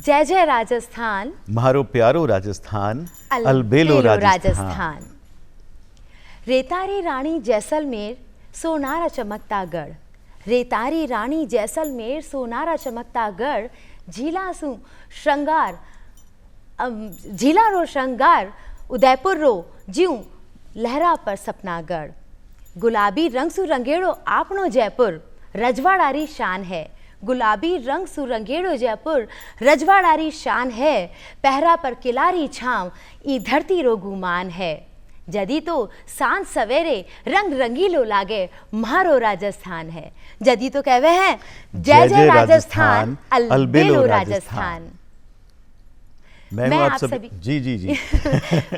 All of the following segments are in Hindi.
जय जय राजस्थान, मारो प्यारो राजस्थान, अलबेलो राजस्थान। रेतारी रानी जैसलमेर सोनारा चमकता गढ़, रेतारी रानी जैसलमेर सोनारा चमकता गढ़, झीला रो श्रृंगार उदयपुर रो ज्यूं लहरा पर सपनागढ़। गुलाबी रंग सुरंगेड़ो आपनो जयपुर रजवाड़ारी शान है, गुलाबी रंग सुरंगेड़ो जयपुर रजवाड़ारी शान है, पहरा पर किलारी छांव ई धरती रो गुमान है। जदी तो सांझ सवेरे रंग रंगीलो लागे म्हारो राजस्थान है, जदी तो कहवे हैं जय जय राजस्थान, अलबेलो राजस्थान। मैं आप सभी जी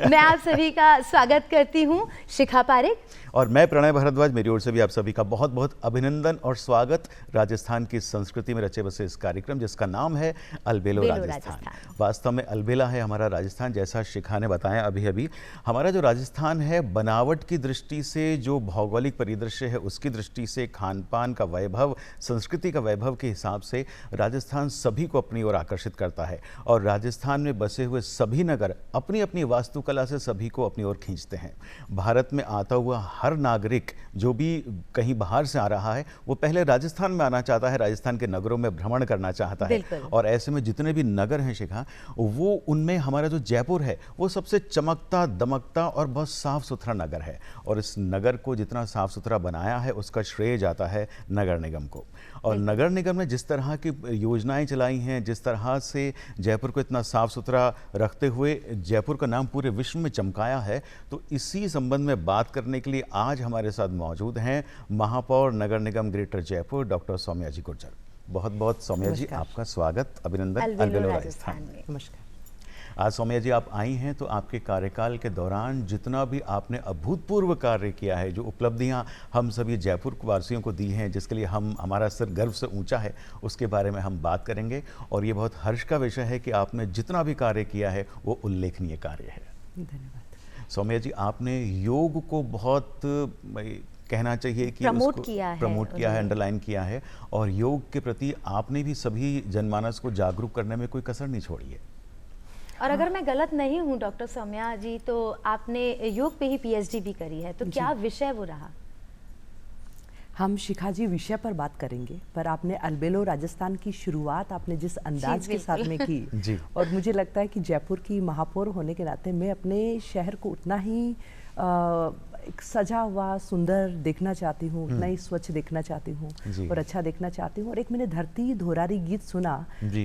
मैं आप सभी का स्वागत करती हूँ, शिखा पारेख। और मैं प्रणय भारद्वाज, मेरी ओर से भी आप सभी का बहुत बहुत अभिनंदन और स्वागत राजस्थान की संस्कृति में रचे बसे इस कार्यक्रम जिसका नाम है अलबेलो राजस्थान। वास्तव में अलबेला है हमारा राजस्थान, जैसा शिखा ने बताया अभी अभी। हमारा जो राजस्थान है बनावट की दृष्टि से, जो भौगोलिक परिदृश्य है उसकी दृष्टि से, खान पान का वैभव, संस्कृति का वैभव के हिसाब से राजस्थान सभी को अपनी ओर आकर्षित करता है। और राजस्थान में बसे हुए सभी नगर अपनी अपनी वास्तुकला से सभी को अपनी ओर खींचते हैं। भारत में आता हुआ हर नागरिक जो भी कहीं बाहर से आ रहा है वो पहले राजस्थान में आना चाहता है, राजस्थान के नगरों में भ्रमण करना चाहता है। और ऐसे में जितने भी नगर हैं शिखा, वो उनमें हमारा जो जयपुर है वो सबसे चमकता दमकता और बहुत साफ सुथरा नगर है। और इस नगर को जितना साफ सुथरा बनाया है उसका श्रेय जाता है नगर निगम को। और नगर निगम ने जिस तरह की योजनाएं चलाई हैं, जिस तरह से जयपुर को इतना साफ सुथरा रखते हुए जयपुर का नाम पूरे विश्व में चमकाया है, तो इसी संबंध में बात करने के लिए आज हमारे साथ मौजूद हैं महापौर नगर निगम ग्रेटर जयपुर डॉक्टर सौम्या जी गुर्जर। बहुत बहुत सौम्या जी आपका स्वागत, अभिनंदन अलबेलो राजस्थान में। नमस्कार। आज सौम्या जी आप आई हैं तो आपके कार्यकाल के दौरान जितना भी आपने अभूतपूर्व कार्य किया है, जो उपलब्धियां हम सभी जयपुर वासियों को दी हैं, जिसके लिए हमारा सिर गर्व से ऊंचा है, उसके बारे में हम बात करेंगे। और ये बहुत हर्ष का विषय है कि आपने जितना भी कार्य किया है वो उल्लेखनीय कार्य है। धन्यवाद। सौम्या जी, आपने योग को बहुत कहना चाहिए कि प्रमोट किया है, अंडरलाइन किया है। और योग के प्रति आपने भी सभी जनमानस को जागरूक करने में कोई कसर नहीं छोड़ी है। और अगर मैं गलत नहीं हूँ डॉक्टर सौम्या जी, तो आपने योग पे ही पीएचडी भी करी है, तो क्या विषय वो रहा? हम शिखा जी विषय पर बात करेंगे, पर आपने अलबेलो राजस्थान की शुरुआत आपने जिस अंदाज के साथ में की और मुझे लगता है कि जयपुर की महापौर होने के नाते मैं अपने शहर को उतना ही एक सजा हुआ सुंदर देखना चाहती हूँ, उतना ही स्वच्छ देखना चाहती हूँ और अच्छा देखना चाहती हूँ। और एक मैंने धरती धोरारी गीत सुना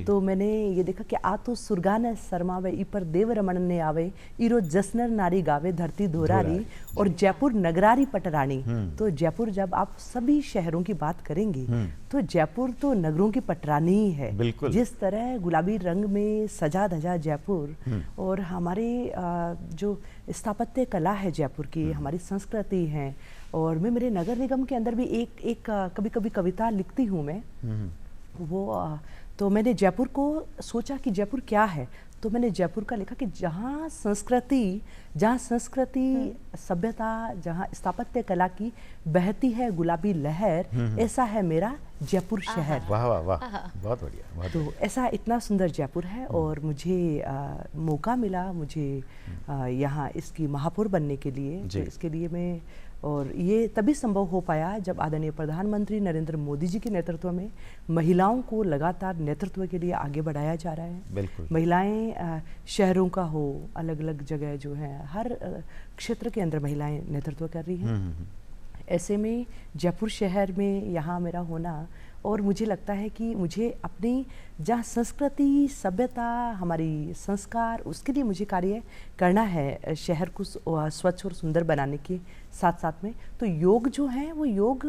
तो मैंने ये देखा कि आ तो सुरगान शर्मावे ई पर देव रमन ने आवे, ईरो जसनर नारी गावे धरती धोरारी और जयपुर नगरारी पटरानी। तो जयपुर, जब आप सभी शहरों की बात करेंगे तो जयपुर तो नगरों की पटरानी ही है। जिस तरह गुलाबी रंग में सजा धजा जयपुर और हमारे जो स्थापत्य कला है जयपुर की, हमारी संस्कृति है। और मैं मेरे नगर निगम के अंदर भी एक कभी कभी कविता लिखती हूँ मैं, वो तो मैंने जयपुर को सोचा कि जयपुर क्या है, तो मैंने जयपुर का लिखा कि जहाँ संस्कृति सभ्यता, जहाँ स्थापत्य कला की बहती है गुलाबी लहर, ऐसा है मेरा जयपुर शहर। वाह वाह वाह, बहुत बढ़िया। तो ऐसा इतना सुंदर जयपुर है और मुझे मौका मिला मुझे यहाँ इसकी महापौर बनने के लिए। तो इसके लिए मैं, और ये तभी संभव हो पाया जब आदरणीय प्रधानमंत्री नरेंद्र मोदी जी के नेतृत्व में महिलाओं को लगातार नेतृत्व के लिए आगे बढ़ाया जा रहा है। बिल्कुल। महिलाएं शहरों का हो, अलग अलग जगह जो है हर क्षेत्र के अंदर महिलाएं नेतृत्व कर रही हैं। ऐसे में जयपुर शहर में यहाँ मेरा होना, और मुझे लगता है कि मुझे अपनी जहाँ संस्कृति, सभ्यता, हमारी संस्कार, उसके लिए मुझे कार्य करना है शहर को स्वच्छ और सुंदर बनाने के साथ साथ में। तो योग जो है वो योग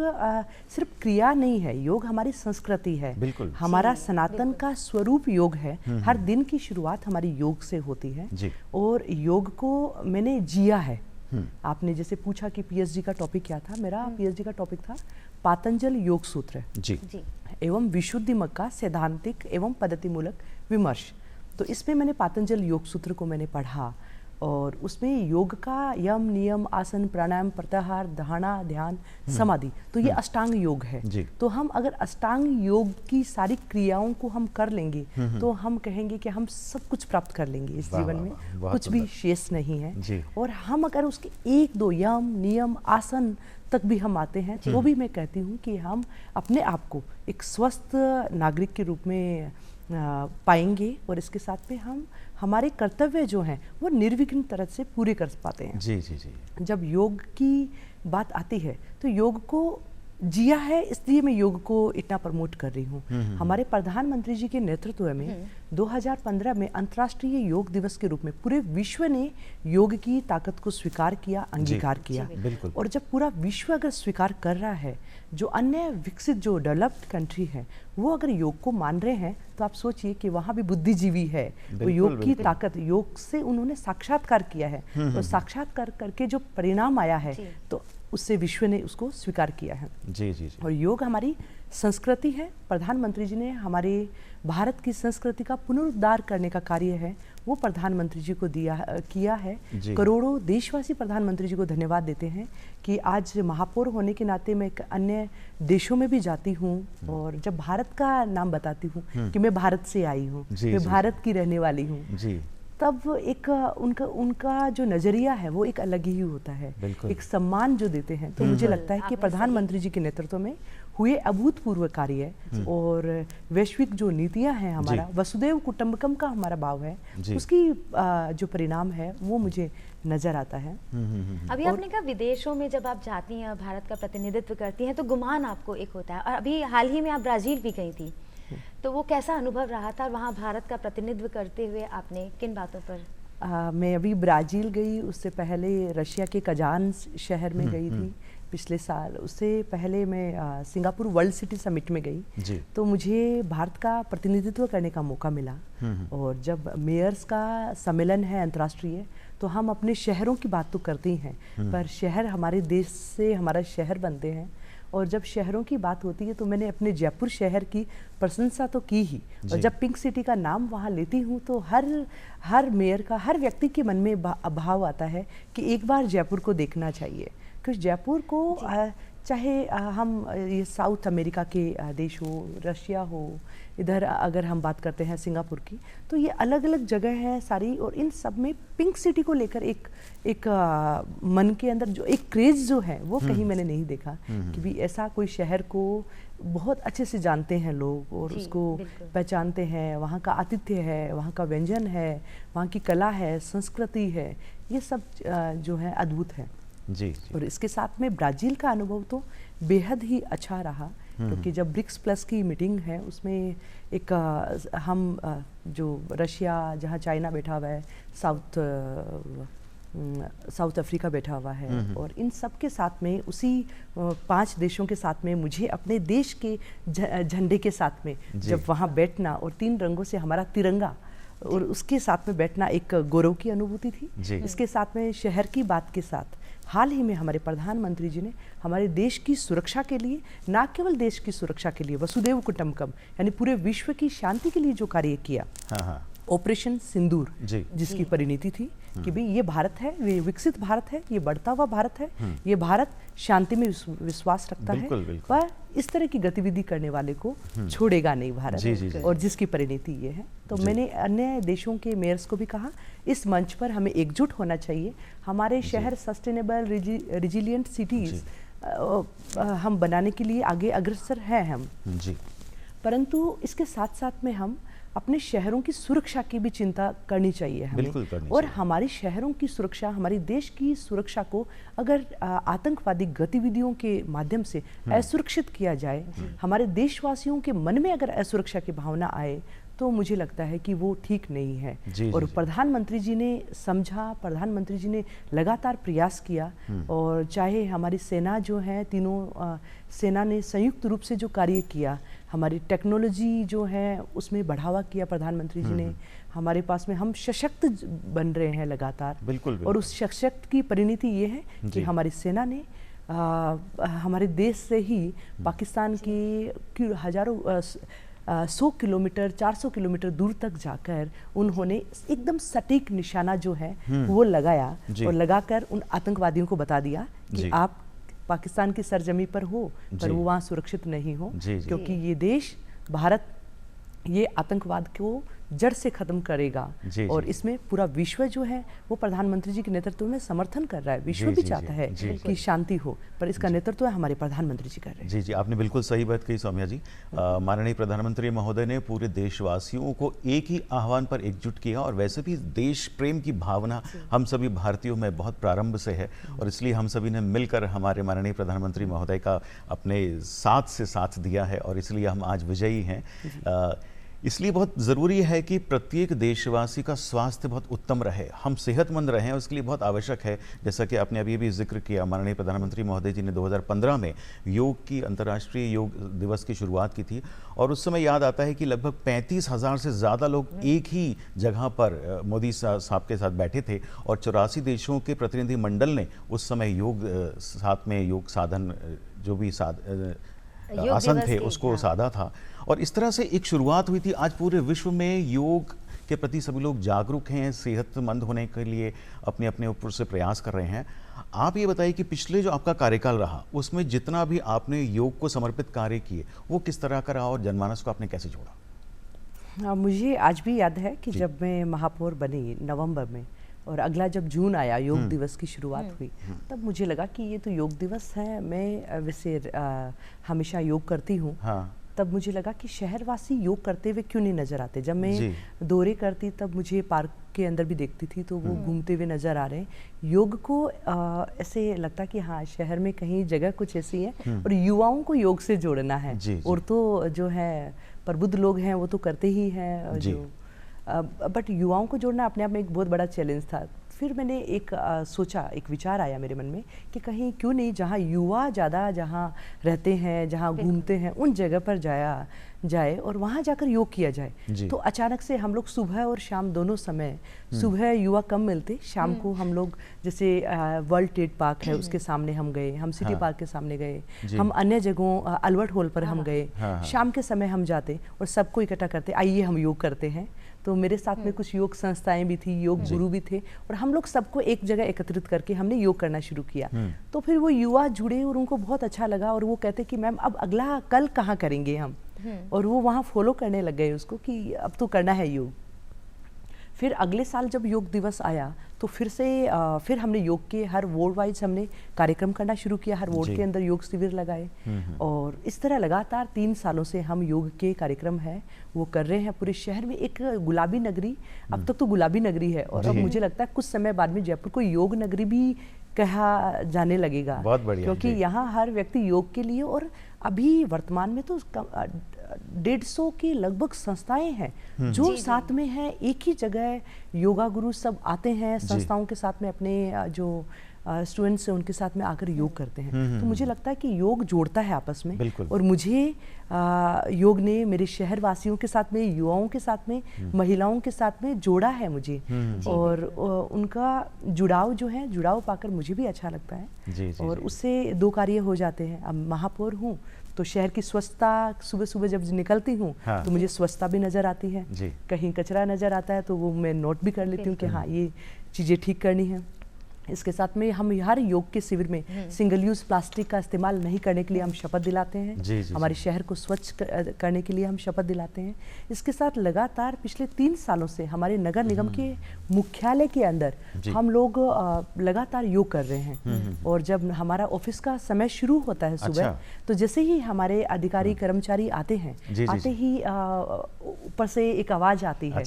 सिर्फ क्रिया नहीं है, योग हमारी संस्कृति है। बिल्कुल। हमारा सनातन का स्वरूप योग है। हर दिन की शुरुआत हमारी योग से होती है और योग को मैंने जिया है। आपने जैसे पूछा कि पीएचडी का टॉपिक क्या था, मेरा पीएचडी का टॉपिक था पातंजल योग सूत्र एवं विशुद्धि मग का सैद्धांतिक एवं पद्धतिमूलक विमर्श। तो इसमें मैंने पातंजल योग सूत्र को मैंने पढ़ा और उसमें योग का यम नियम आसन प्राणायाम प्रत्याहार धारणा ध्यान समाधि, तो ये अष्टांग योग है। तो हम अगर अष्टांग योग की सारी क्रियाओं को हम कर लेंगे तो हम कहेंगे कि हम सब कुछ प्राप्त कर लेंगे इस जीवन में, कुछ भी शेष नहीं है। और हम अगर उसके एक दो यम नियम आसन तक भी हम आते हैं तो भी मैं कहती हूँ कि हम अपने आप को एक स्वस्थ नागरिक के रूप में पाएंगे और इसके साथ में हम हमारे कर्तव्य जो हैं वो निर्विघ्न तरह से पूरे कर पाते हैं। जी जी जी। जब योग की बात आती है तो योग को जिया है, इसलिए मैं योग को इतना प्रमोट कर रही हूँ। हमारे प्रधानमंत्री जी के नेतृत्व में 2015 में अंतर्राष्ट्रीय योग दिवस के रूप में पूरे विश्व ने योग की ताकत को स्वीकार किया, अंगीकार किया। और जब पूरा विश्व अगर स्वीकार कर रहा है, जो अन्य विकसित जो डेवलप्ड कंट्री है वो अगर योग को मान रहे हैं, तो आप सोचिए कि वहाँ भी बुद्धिजीवी है, वो योग की ताकत, योग से उन्होंने साक्षात्कार किया है और साक्षात्कार करके जो परिणाम आया है तो उससे विश्व ने उसको स्वीकार किया है। जी जी जी। और योग हमारी संस्कृति है। प्रधानमंत्री जी ने हमारे भारत की संस्कृति का पुनरुद्धार करने का कार्य है वो प्रधानमंत्री जी को किया है। करोड़ों देशवासी प्रधानमंत्री जी को धन्यवाद देते हैं कि आज महापौर होने के नाते मैं अन्य देशों में भी जाती हूँ और जब भारत का नाम बताती हूँ कि मैं भारत से आई हूँ, मैं भारत की रहने वाली हूँ, तब एक उनका जो नजरिया है वो एक अलग ही होता है, एक सम्मान जो देते हैं। तो मुझे लगता है कि प्रधानमंत्री जी के नेतृत्व में हुए अभूतपूर्व कार्य और वैश्विक जो नीतियां हैं, हमारा वसुदेव कुटुंबकम का हमारा भाव है, उसकी जो परिणाम है वो मुझे नजर आता है। अभी आपने कहा विदेशों में जब आप जाती हैं, भारत का प्रतिनिधित्व करती हैं, तो गुमान आपको एक होता है, और अभी हाल ही में आप ब्राजील भी गई थी, तो वो कैसा अनुभव रहा था? वहाँ भारत का प्रतिनिधित्व करते हुए आपने किन बातों पर? मैं अभी ब्राज़ील गई, उससे पहले रशिया के कजान शहर में गई थी पिछले साल, उससे पहले मैं सिंगापुर वर्ल्ड सिटी समिट में गई। तो मुझे भारत का प्रतिनिधित्व करने का मौका मिला। और जब मेयर्स का सम्मेलन है अंतर्राष्ट्रीय, तो हम अपने शहरों की बात तो करते ही हैं, पर शहर हमारे देश से हमारा शहर बनते हैं। और जब शहरों की बात होती है तो मैंने अपने जयपुर शहर की प्रशंसा तो की ही, और जब पिंक सिटी का नाम वहाँ लेती हूँ तो हर मेयर का, हर व्यक्ति के मन में भाव आता है कि एक बार जयपुर को देखना चाहिए। क्योंकि जयपुर को चाहे हम ये साउथ अमेरिका के देश हो, रशिया हो, इधर अगर हम बात करते हैं सिंगापुर की, तो ये अलग अलग जगह हैं सारी, और इन सब में पिंक सिटी को लेकर एक मन के अंदर जो एक क्रेज जो है वो कहीं मैंने नहीं देखा कि भी ऐसा कोई शहर को बहुत अच्छे से जानते हैं लोग और उसको पहचानते हैं। वहाँ का आतिथ्य है, वहाँ का व्यंजन है, वहाँ की कला है, संस्कृति है, ये सब जो है अद्भुत है। जी। और इसके साथ में ब्राज़ील का अनुभव तो बेहद ही अच्छा रहा, क्योंकि जब ब्रिक्स प्लस की मीटिंग है उसमें एक हम जो रशिया, जहाँ चाइना बैठा हुआ है, साउथ अफ्रीका बैठा हुआ है, और इन सब के साथ में उसी 5 देशों के साथ में मुझे अपने देश के झंडे के साथ में जब वहाँ बैठना और 3 रंगों से हमारा तिरंगा और उसके साथ में बैठना एक गौरव की अनुभूति थी। इसके साथ में शहर की बात के साथ हाल ही में हमारे प्रधानमंत्री जी ने हमारे देश की सुरक्षा के लिए, ना केवल देश की सुरक्षा के लिए, वसुदेव कुटुंबकम यानी पूरे विश्व की शांति के लिए जो कार्य किया, ऑपरेशन सिंदूर, जिसकी परिणति थी कि भाई ये भारत है, ये विकसित भारत है, ये बढ़ता हुआ भारत है, ये भारत शांति में विश्वास रखता है, पर इस तरह की गतिविधि करने वाले को छोड़ेगा नहीं भारत, और जिसकी परिणति ये है। तो मैंने अन्य देशों के मेयर्स को भी कहा, इस मंच पर हमें एकजुट होना चाहिए। हमारे शहर सस्टेनेबल रिजिलियंट सिटीज हम बनाने के लिए आगे अग्रसर हैं हम, परंतु इसके साथ साथ में हम अपने शहरों की सुरक्षा की भी चिंता करनी चाहिए हमें। बिल्कुल करनी और चाहिए। हमारी शहरों की सुरक्षा, हमारे देश की सुरक्षा को अगर आतंकवादी गतिविधियों के माध्यम से असुरक्षित किया जाए, हमारे देशवासियों के मन में अगर असुरक्षा की भावना आए, तो मुझे लगता है कि वो ठीक नहीं है। और प्रधानमंत्री जी ने समझा, प्रधानमंत्री जी ने लगातार प्रयास किया, और चाहे हमारी सेना जो है, तीनों सेना ने संयुक्त रूप से जो कार्य किया, हमारी टेक्नोलॉजी जो है उसमें बढ़ावा किया प्रधानमंत्री जी ने, हमारे पास में हम सशक्त बन रहे हैं लगातार। बिल्कुल। और उस सशक्त की परिणति ये है कि हमारी सेना ने हमारे देश से ही पाकिस्तान की हजारों 100 किलोमीटर 400 किलोमीटर दूर तक जाकर उन्होंने एकदम सटीक निशाना जो है वो लगाया और लगाकर उन आतंकवादियों को बता दिया कि आप पाकिस्तान की सरजमी पर हो पर वो वहाँ सुरक्षित नहीं हो, क्योंकि ये देश भारत ये आतंकवाद को जड़ से खत्म करेगा। और इसमें पूरा विश्व जो है वो प्रधानमंत्री जी के नेतृत्व में समर्थन कर रहा है। विश्व भी चाहता है कि शांति हो, पर इसका नेतृत्व हमारे प्रधानमंत्री जी कर रहे हैं। जी जी, आपने बिल्कुल सही बात कही सौम्या जी। माननीय प्रधानमंत्री महोदय ने पूरे देशवासियों को एक ही आह्वान पर एकजुट किया, और वैसे भी देश प्रेम की भावना हम सभी भारतीयों में बहुत प्रारंभ से है, और इसलिए हम सभी ने मिलकर हमारे माननीय प्रधानमंत्री महोदय का अपने साथ से साथ दिया है, और इसलिए हम आज विजयी हैं। इसलिए बहुत ज़रूरी है कि प्रत्येक देशवासी का स्वास्थ्य बहुत उत्तम रहे, हम सेहतमंद रहें, उसके लिए बहुत आवश्यक है। जैसा कि आपने अभी भी जिक्र किया, माननीय प्रधानमंत्री महोदय जी ने 2015 में योग की अंतर्राष्ट्रीय योग दिवस की शुरुआत की थी, और उस समय याद आता है कि लगभग 35,000 से ज़्यादा लोग एक ही जगह पर मोदी साहब के साथ बैठे थे, और 84 देशों के प्रतिनिधि मंडल ने उस समय योग साथ में योग साधन जो भी आसन थे उसको साधा था, और इस तरह से एक शुरुआत हुई थी। आज पूरे विश्व में योग के प्रति सभी लोग जागरूक हैं, सेहतमंद होने के लिए अपने अपने ऊपर से प्रयास कर रहे हैं। आप ये बताइए कि पिछले जो आपका कार्यकाल रहा उसमें जितना भी आपने योग को समर्पित कार्य किए वो किस तरह का रहा, और जनमानस को आपने कैसे जोड़ा? मुझे आज भी याद है कि जब मैं महापौर बनी नवंबर में, और अगला जब जून आया योग दिवस की शुरुआत हुई, तब मुझे लगा कि ये तो योग दिवस है। मैं वैसे हमेशा योग करती हूँ। तब मुझे लगा कि शहरवासी योग करते हुए क्यों नहीं नजर आते। जब मैं दौरे करती तब मुझे पार्क के अंदर भी देखती थी तो वो घूमते हुए नजर आ रहे हैं। योग को ऐसे लगता कि हाँ शहर में कहीं जगह कुछ ऐसी है, और युवाओं को योग से जोड़ना है। और तो जो है प्रबुद्ध लोग हैं वो तो करते ही हैं जो, बट युवाओं को जोड़ना अपने आप में एक बहुत बड़ा चैलेंज था। फिर मैंने एक सोचा, एक विचार आया मेरे मन में कि कहीं क्यों नहीं जहाँ युवा ज़्यादा जहाँ रहते हैं, जहाँ घूमते हैं, उन जगह पर जाए और वहाँ जाकर योग किया जाए। तो अचानक से हम लोग सुबह और शाम दोनों समय, सुबह युवा कम मिलते, शाम को हम लोग जैसे वर्ल्ड ट्रेड पार्क है उसके सामने हम गए, हम सिटी पार्क के सामने गए, हम अन्य जगहों अल्बर्ट हॉल पर हम गए। शाम के समय हम जाते और सबको इकट्ठा करते, आइए हम योग करते हैं। तो मेरे साथ में कुछ योग संस्थाएं भी थी, योग गुरु भी थे, और हम लोग सबको एक जगह एकत्रित करके हमने योग करना शुरू किया। तो फिर वो युवा जुड़े और उनको बहुत अच्छा लगा, और वो कहते कि मैम अब अगला कल कहाँ करेंगे हम, और वो वहाँ फॉलो करने लग गए उसको कि अब तो करना है योग। फिर अगले साल जब योग दिवस आया तो फिर हमने योग के हर वार्ड वाइज हमने कार्यक्रम करना शुरू किया, हर वार्ड के अंदर योग शिविर लगाए, और इस तरह लगातार 3 सालों से हम योग के कार्यक्रम है वो कर रहे हैं पूरे शहर में। एक गुलाबी नगरी, अब तक तो गुलाबी नगरी है, और अब मुझे लगता है कुछ समय बाद में जयपुर को योग नगरी भी कहा जाने लगेगा, बहुत बढ़िया, क्योंकि यहाँ हर व्यक्ति योग के लिए, और अभी वर्तमान में तो 150 की लगभग संस्थाएं हैं जो साथ में हैं, एक ही जगह योगा गुरु सब आते हैं संस्थाओं के साथ में, अपने जो स्टूडेंट्स हैं उनके साथ में आकर योग करते हैं। तो मुझे लगता है कि योग जोड़ता है आपस में, और मुझे योग ने मेरे शहर वासियों के साथ में, युवाओं के साथ में, महिलाओं के साथ में जोड़ा है मुझे, और उनका जुड़ाव जो है, जुड़ाव पाकर मुझे भी अच्छा लगता है। और उससे 2 कार्य हो जाते हैं। अब महापौर हूँ तो शहर की स्वच्छता, सुबह सुबह जब निकलती हूँ तो मुझे स्वच्छता भी नज़र आती है, कहीं कचरा नज़र आता है तो वो मैं नोट भी कर लेती हूँ कि हाँ ये चीज़ें ठीक करनी है। इसके साथ में हम हर योग के शिविर में सिंगल यूज प्लास्टिक का इस्तेमाल नहीं करने के लिए हम शपथ दिलाते हैं। हमारे शहर को स्वच्छ करने के लिए हम शपथ दिलाते हैं। इसके साथ लगातार पिछले 3 सालों से हमारे नगर निगम के मुख्यालय के अंदर हम लोग लगातार योग कर रहे हैं। और जब हमारा ऑफिस का समय शुरू होता है सुबह, तो जैसे ही हमारे अधिकारी कर्मचारी आते हैं, आते ही ऊपर से एक आवाज़ आती है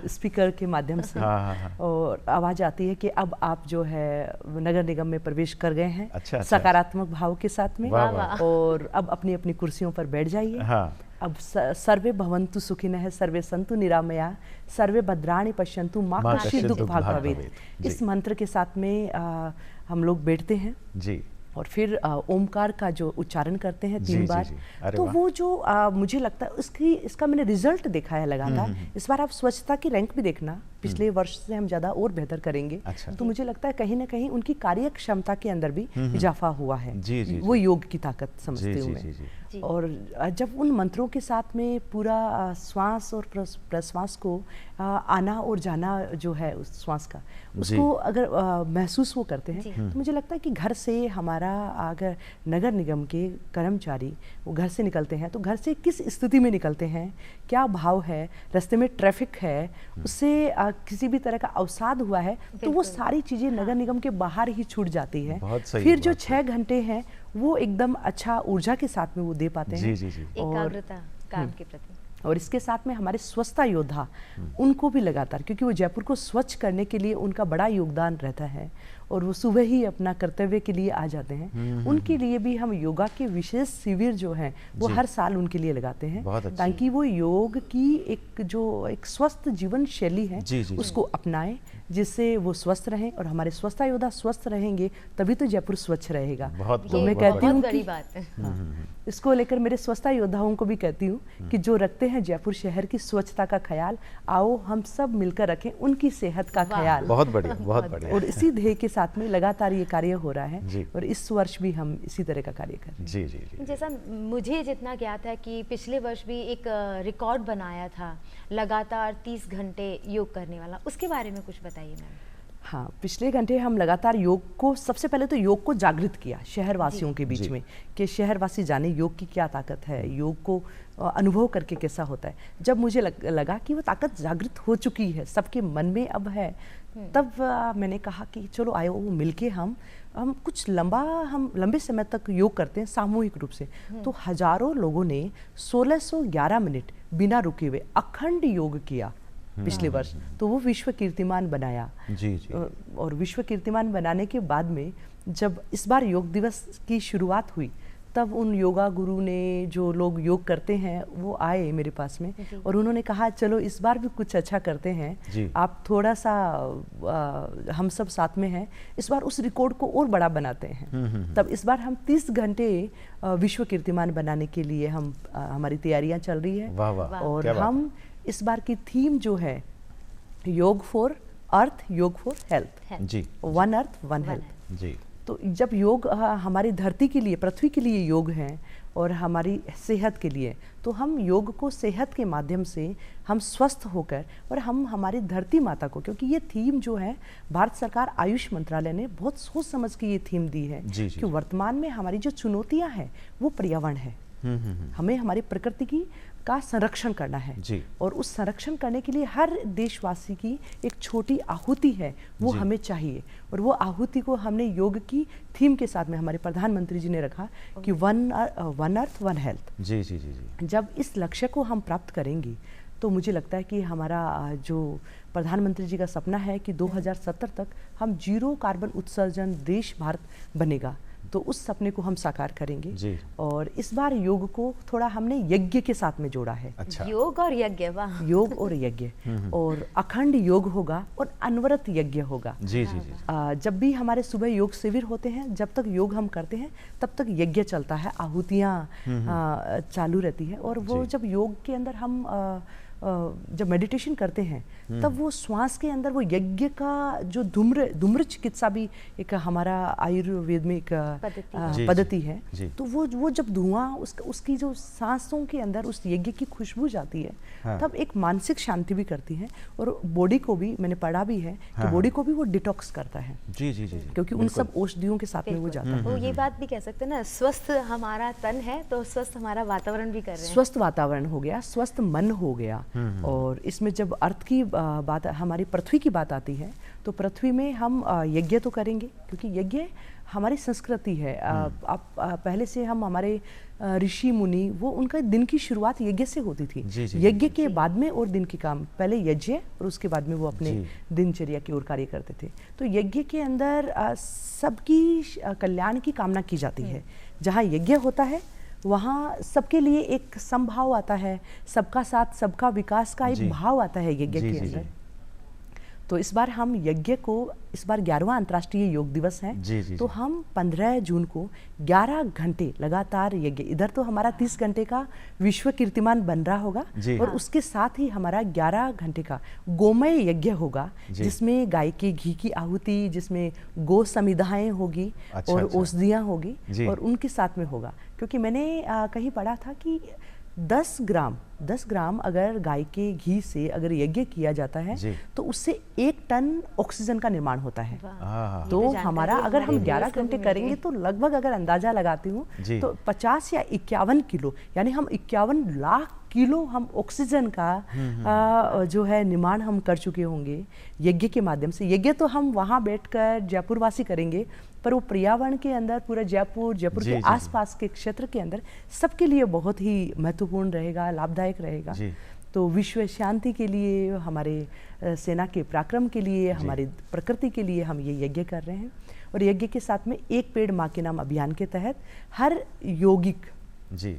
स्पीकर के माध्यम से, और आवाज़ आती है कि अब आप जो है नगर निगम में प्रवेश कर गए हैं सकारात्मक भाव के साथ में, और अब अपनी अपनी कुर्सियों पर बैठ जाइए। अब सर्वे भवन्तु सुखिनः, सर्वे सन्तु निरामया, सर्वे भद्राणि पश्यन्तु मा कश्चित् दुःख भाग् भवेत्। इस मंत्र के साथ में हम लोग बैठते हैं जी, और फिर ओमकार का जो उच्चारण करते हैं 3 बार। तो वो जो मुझे लगता है इसका मैंने रिजल्ट देखा है लगातार। इस बार आप स्वच्छता की रैंक भी देखना, पिछले वर्ष से हम ज़्यादा और बेहतर करेंगे। अच्छा। तो मुझे लगता है कहीं ना कहीं उनकी कार्य क्षमता के अंदर भी इजाफा हुआ है। जी, जी, वो जी। योग की ताकत समझती हूँ जी, मैं। जी। और जब उन मंत्रों के साथ में पूरा श्वास और प्रश्वास को आना और जाना जो है उस श्वास का, उसको अगर महसूस वो करते हैं, तो मुझे लगता है कि घर से हमारा, अगर नगर निगम के कर्मचारी वो घर से निकलते हैं तो घर से किस स्थिति में निकलते हैं, क्या भाव है, रास्ते में ट्रैफिक है, उससे किसी भी तरह का अवसाद हुआ है, तो वो सारी चीज़ें नगर निगम के बाहर ही छूट जाती है। फिर जो 6 घंटे हैं वो एकदम अच्छा ऊर्जा के साथ में वो दे पाते हैं। जी, जी, जी। एकाग्रता काम के प्रति। और इसके साथ में हमारे स्वच्छता योद्धा, उनको भी लगातार, क्योंकि वो जयपुर को स्वच्छ करने के लिए उनका बड़ा योगदान रहता है और वो सुबह ही अपना कर्तव्य के लिए आ जाते हैं। उनके लिए भी हम योगा के विशेष शिविर जो हैं वो हर साल उनके लिए लगाते हैं, ताकि वो योग की एक स्वस्थ जीवन शैली है उसको अपनाएं, जिससे वो स्वस्थ रहें। और हमारे स्वच्छता योद्धा स्वस्थ रहेंगे तभी तो जयपुर स्वच्छ रहेगा। तो मैं कहती हूँ बड़ी बात है। इसको लेकर मेरे स्वच्छता योद्धाओं को भी कहती हूँ कि जो रखते हैं जयपुर शहर की स्वच्छता का ख्याल, आओ हम सब मिलकर रखें उनकी सेहत का ख्याल। बहुत बढ़िया, बहुत बढ़िया। और इसी ध्येय के साथ में लगातार ये कार्य हो रहा है और इस वर्ष भी हम इसी तरह का कार्य कर रहे हैं। जी, जी, जी। जैसा मुझे जितना ज्ञात है कि पिछले वर्ष भी एक रिकॉर्ड बनाया था लगातार 30 घंटे योग करने वाला, उसके बारे में कुछ बताइए मैम। हाँ, पिछले घंटे हम लगातार योग को, सबसे पहले तो योग को जागृत किया शहरवासियों के बीच में कि शहरवासी जाने योग की क्या ताकत है, योग को अनुभव करके कैसा होता है। जब मुझे लगा कि वो ताकत जागृत हो चुकी है, सबके मन में अब है, तब मैंने कहा कि चलो आयो मिलके हम कुछ लंबे समय तक योग करते हैं सामूहिक रूप से। तो हजारों लोगों ने 1611 मिनट बिना रुके हुए अखंड योग किया पिछले वर्ष। तो वो विश्व कीर्तिमान बनाया। जी, जी। और विश्व कीर्तिमान बनाने के बाद में जब इस बार योग दिवस की शुरुआत हुई, तब उन योगा गुरु ने, जो लोग योग करते हैं, वो आए मेरे पास में और उन्होंने कहा चलो इस बार भी कुछ अच्छा करते हैं, आप थोड़ा सा हम सब साथ में हैं, इस बार उस रिकॉर्ड को और बड़ा बनाते हैं। तब इस बार हम 30 घंटे विश्व कीर्तिमान बनाने के लिए हमारी तैयारियां चल रही है। वाह, वाह। और हम इस बार की थीम जो है योग for earth, yoga for health, जी, वन अर्थ वन हेल्थ। जी। तो जब योग हमारी धरती के लिए, पृथ्वी के लिए योग है और हमारी सेहत के लिए, तो हम योग को सेहत के माध्यम से हम स्वस्थ होकर, और हम हमारी धरती माता को, क्योंकि ये थीम जो है भारत सरकार आयुष मंत्रालय ने बहुत सोच समझ के ये थीम दी है कि वर्तमान में हमारी जो चुनौतियां हैं वो पर्यावरण है। हमें हमारी प्रकृति का संरक्षण करना है और उस संरक्षण करने के लिए हर देशवासी की एक छोटी आहुति है, वो हमें चाहिए। और वो आहुति को हमने योग की थीम के साथ में हमारे प्रधानमंत्री जी ने रखा कि वन अर्थ वन हेल्थ। जी, जी, जी, जी। जब इस लक्ष्य को हम प्राप्त करेंगे तो मुझे लगता है कि हमारा जो प्रधानमंत्री जी का सपना है कि 2070 तक हम 0 कार्बन उत्सर्जन देश भारत बनेगा, तो उस सपने को हम साकार करेंगे जी। और इस बार योग को थोड़ा हमने यज्ञ के साथ में जोड़ा है। अच्छा। योग और यज्ञ, वाह। योग और यज्ञ और अखंड योग होगा और अनवरत यज्ञ होगा। जी, जी, जी। जब भी हमारे सुबह योग शिविर होते हैं, जब तक योग हम करते हैं तब तक यज्ञ चलता है, आहुतियाँ चालू रहती है। और वो जब योग के अंदर हम जब मेडिटेशन करते हैं तब वो श्वास के अंदर वो यज्ञ का जो धूम्र चिकित्सा भी एक हमारा आयुर्वेद में एक पद्धति है, तो वो जब धुआं उसकी जो सांसों के अंदर उस यज्ञ की खुशबू जाती है, तब एक मानसिक शांति भी करती है और बॉडी को भी, मैंने पढ़ा भी है कि बॉडी को भी वो डिटॉक्स करता है। जी, जी, जी, क्योंकि उन सब औषधियों के साथ में वो जाता है। तो ये बात भी कह सकते हैं ना, स्वस्थ हमारा तन है तो स्वस्थ हमारा वातावरण भी कर रहे हैं। स्वस्थ वातावरण हो गया, स्वस्थ मन हो गया। और इसमें जब अर्थ की बात, हमारी पृथ्वी की बात आती है, तो पृथ्वी में हम यज्ञ तो करेंगे, क्योंकि यज्ञ हमारी संस्कृति है। आप पहले से हम हमारे ऋषि मुनि, वो उनका दिन की शुरुआत यज्ञ से होती थी। यज्ञ के बाद में और दिन की काम, पहले यज्ञ और उसके बाद में वो अपने दिनचर्या की ओर कार्य करते थे। तो यज्ञ के अंदर सबकी कल्याण की कामना की जाती है। जहाँ यज्ञ होता है वहाँ सबके लिए एक समभाव आता है, सबका साथ सबका विकास का एक भाव आता है यज्ञ के अंदर। तो इस बार हम यज्ञ को, इस बार 11वां अंतर्राष्ट्रीय योग दिवस है। तो हम 15 जून को 11 घंटे लगातार यज्ञ, इधर तो हमारा 30 घंटे का विश्व कीर्तिमान बन रहा होगा और उसके साथ ही हमारा 11 घंटे का गोमय यज्ञ होगा, जिसमें गाय के घी की आहुति, जिसमें गो समिधाएं होगी और औषधियाँ होगी और उनके साथ में होगा। क्योंकि मैंने कहीं पढ़ा था कि 10 ग्राम अगर गाय के घी से अगर यज्ञ किया जाता है तो उससे 1 टन ऑक्सीजन का निर्माण होता है। तो हमारा अगर हम 11 घंटे करेंगे तो लगभग अगर अंदाजा लगाती हूँ तो 50 या 51 किलो, यानी हम 51 लाख किलो हम ऑक्सीजन का जो है निर्माण हम कर चुके होंगे यज्ञ के माध्यम से। यज्ञ तो हम वहाँ बैठकर जयपुर वासी करेंगे, पर वो पर्यावरण के अंदर पूरा जयपुर के आसपास के क्षेत्र के अंदर सबके लिए बहुत ही महत्वपूर्ण रहेगा, लाभदायक रहेगा। तो विश्व शांति के लिए, हमारे सेना के पराक्रम के लिए, हमारी प्रकृति के लिए हम ये यज्ञ कर रहे हैं। और यज्ञ के साथ में एक पेड़ माँ के नाम अभियान के तहत हर यौगिक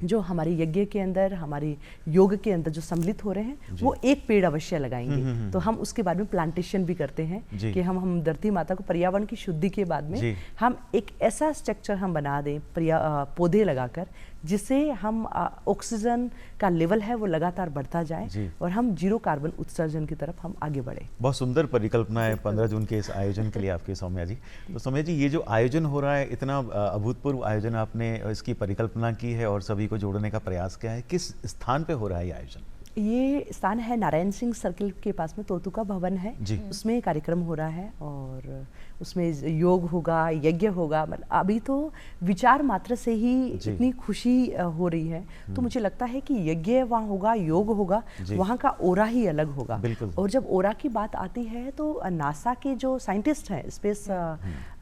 जो हमारे यज्ञ के अंदर, हमारे योग के अंदर जो सम्मिलित हो रहे हैं, वो एक पेड़ अवश्य लगाएंगे। तो हम उसके बाद में प्लांटेशन भी करते हैं कि हम धरती माता को, पर्यावरण की शुद्धि के बाद में हम एक ऐसा स्ट्रक्चर हम बना दें पौधे लगाकर, जिससे हम ऑक्सीजन का लेवल है वो लगातार बढ़ता जाए और हम 0 कार्बन उत्सर्जन की तरफ हम आगे बढ़े। बहुत सुंदर परिकल्पना है 15 जून के इस आयोजन के लिए आपके, सौम्या जी। तो सौम्या जी, ये जो आयोजन हो रहा है, इतना अभूतपूर्व आयोजन आपने इसकी परिकल्पना की है और सभी को जोड़ने का प्रयास किया है, किस स्थान पे हो रहा है ये आयोजन? ये स्थान है नारायण सिंह सर्किल के पास में, तोतुका भवन है, उसमें कार्यक्रम हो रहा है और उसमें योग होगा, यज्ञ होगा। अभी तो विचार मात्र से ही इतनी खुशी हो रही है, तो मुझे लगता है कि यज्ञ वहाँ होगा, योग होगा, वहाँ का ओरा ही अलग होगा। और जब ओरा की बात आती है तो नासा के जो साइंटिस्ट हैं, स्पेस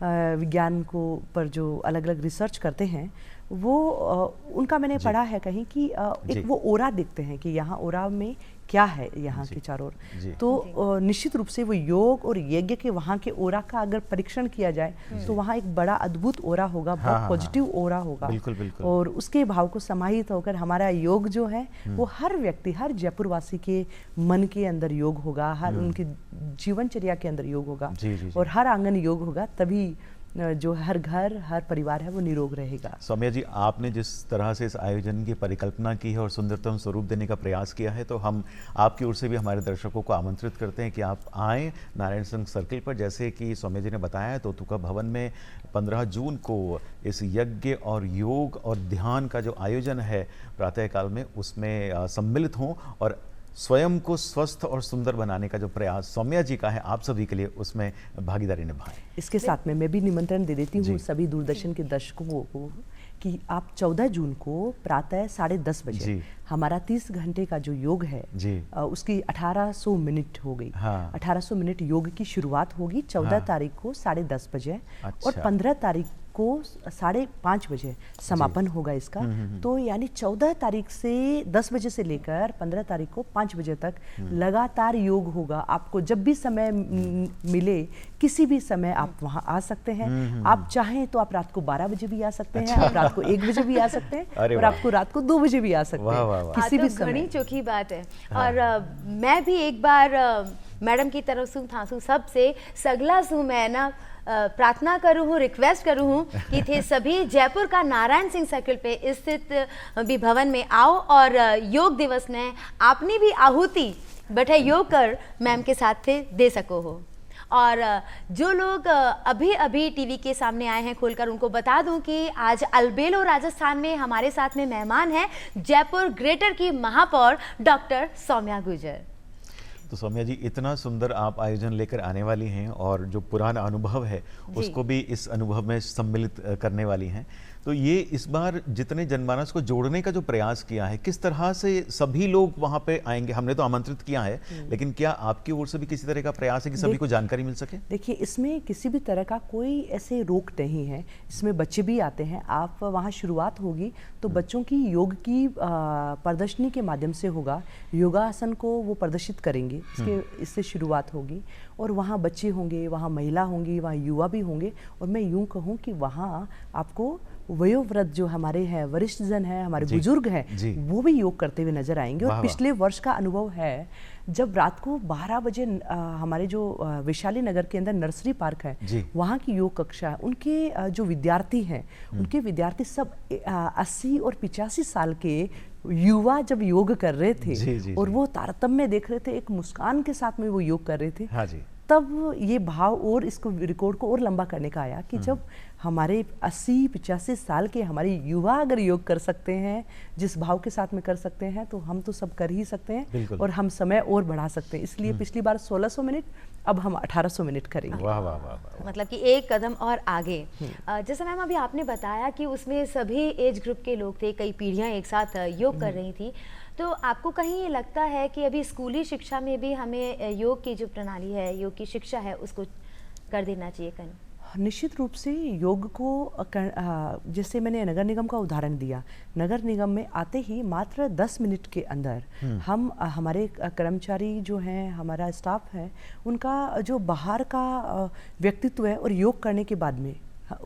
विज्ञान को पर जो अलग अलग रिसर्च करते हैं, वो उनका मैंने पढ़ा है कहीं कि एक वो ओरा देखते हैं कि यहाँ ओरा में क्या है यहाँ के चारों ओर। तो निश्चित रूप से वो योग और यज्ञ के वहाँ के ओरा का अगर परीक्षण किया जाए तो वहाँ एक बड़ा अद्भुत ओरा होगा, बहुत पॉजिटिव ओरा होगा। बिल्कुल। और उसके भाव को समाहित होकर हमारा योग जो है वो हर व्यक्ति, हर जयपुर वासी के मन के अंदर योग होगा, हर उनके जीवनचर्या के अंदर योग होगा और हर आंगन योग होगा, तभी जो हर घर, हर परिवार है वो निरोग रहेगा। सौम्या जी, आपने जिस तरह से इस आयोजन की परिकल्पना की है और सुंदरतम स्वरूप देने का प्रयास किया है, तो हम आपकी ओर से भी हमारे दर्शकों को आमंत्रित करते हैं कि आप आएँ नारायण सिंह सर्किल पर। जैसे कि सौम्या जी ने बताया, तोतुका भवन में 15 जून को इस यज्ञ और योग और ध्यान का जो आयोजन है प्रातःकाल में, उसमें सम्मिलित हों और स्वयं को स्वस्थ और सुंदर बनाने का जो प्रयास सौम्या जी का है, आप सभी के लिए उसमें भागीदारी निभाएं। इसके साथ में मैं भी निमंत्रण दे देती हूँ सभी दूरदर्शन के दर्शकों को कि आप 14 जून को प्रातः 10:30 बजे हमारा 30 घंटे का जो योग है उसकी 1800 मिनट हो गई। 1800 मिनट योग की शुरुआत होगी 14 तारीख को 10:30 बजे और 15 तारीख को 5:30 बजे समापन होगा इसका। तो यानी 14 तारीख से 10 बजे से लेकर 15 तारीख को 5 बजे तक लगातार योग होगा। आपको जब भी समय मिले, किसी भी समय आप वहां आ सकते हैं। आप चाहें तो आप रात को 12 बजे भी आ सकते हैं, आप रात को 1 बजे भी आ सकते हैं और आपको रात को 2 बजे भी आ सकते हैं, किसी भी समय। घनी चोखी बात है। और मैं भी एक बार मैडम की तरफ से थासू सबसे सगला सू मैं ना प्रार्थना करूँ हूँ, रिक्वेस्ट करूँ हूँ कि थे सभी जयपुर का नारायण सिंह सर्किल पे स्थित भी भवन में आओ और योग दिवस में आपने भी आहुति बैठे योग कर मैम के साथ थे दे सको हो। और जो लोग अभी अभी टीवी के सामने आए हैं खोलकर, उनको बता दूं कि आज अल्बेलो राजस्थान में हमारे साथ में मेहमान हैं जयपुर ग्रेटर की महापौर डॉक्टर सौम्या गुर्जर। तो सौम्या जी, इतना सुंदर आप आयोजन लेकर आने वाली हैं और जो पुराना अनुभव है उसको भी इस अनुभव में सम्मिलित करने वाली हैं। तो ये इस बार जितने जनमानस को जोड़ने का जो प्रयास किया है, किस तरह से सभी लोग वहाँ पे आएंगे? हमने तो आमंत्रित किया है, लेकिन क्या आपकी ओर से भी किसी तरह का प्रयास है कि सभी को जानकारी मिल सके? देखिए, इसमें किसी भी तरह का कोई ऐसे रोक नहीं है। इसमें बच्चे भी आते हैं। आप वहाँ शुरुआत होगी तो बच्चों की योग की प्रदर्शनी के माध्यम से होगा। योगासन को वो प्रदर्शित करेंगे, इससे शुरुआत होगी और वहाँ बच्चे होंगे, वहाँ महिला होंगी, वहाँ युवा भी होंगे। और मैं यूँ कहूँ कि वहाँ आपको वयोवृद्ध जो हमारे हैं, वरिष्ठ जन हैं, हमारे बुजुर्ग हैं, वो भी योग करते हुए नजर आएंगे। और पिछले वर्ष का अनुभव है, जब रात को 12 बजे हमारे जो वैशाली नगर के अंदर नर्सरी पार्क है, वहाँ की योग कक्षा, उनके जो विद्यार्थी हैं, उनके विद्यार्थी सब 80 और 85 साल के युवा जब योग कर रहे थे और वो तारतम्य देख रहे थे, एक मुस्कान के साथ में वो योग कर रहे थे। हाँ जी। तब ये भाव और इसको रिकॉर्ड को और लंबा करने का आया कि जब हमारे 80-85 साल के हमारे युवा अगर योग कर सकते हैं, जिस भाव के साथ में कर सकते हैं, तो हम तो सब कर ही सकते हैं और हम समय और बढ़ा सकते हैं। इसलिए पिछली बार 1600 मिनट, अब हम 1800 मिनट करेंगे। वाह वाह वाह। मतलब कि एक कदम और आगे। जैसे मैम अभी आपने बताया कि उसमें सभी एज ग्रुप के लोग थे, कई पीढ़ियां एक साथ योग कर रही थी, तो आपको कहीं ये लगता है कि अभी स्कूली शिक्षा में भी हमें योग की जो प्रणाली है, योग की शिक्षा है, उसको कर देना चाहिए कहीं? निश्चित रूप से योग को जैसे मैंने नगर निगम का उदाहरण दिया, नगर निगम में आते ही मात्र 10 मिनट के अंदर हम हमारे कर्मचारी जो हैं, हमारा स्टाफ है, उनका जो बाहर का व्यक्तित्व है और योग करने के बाद में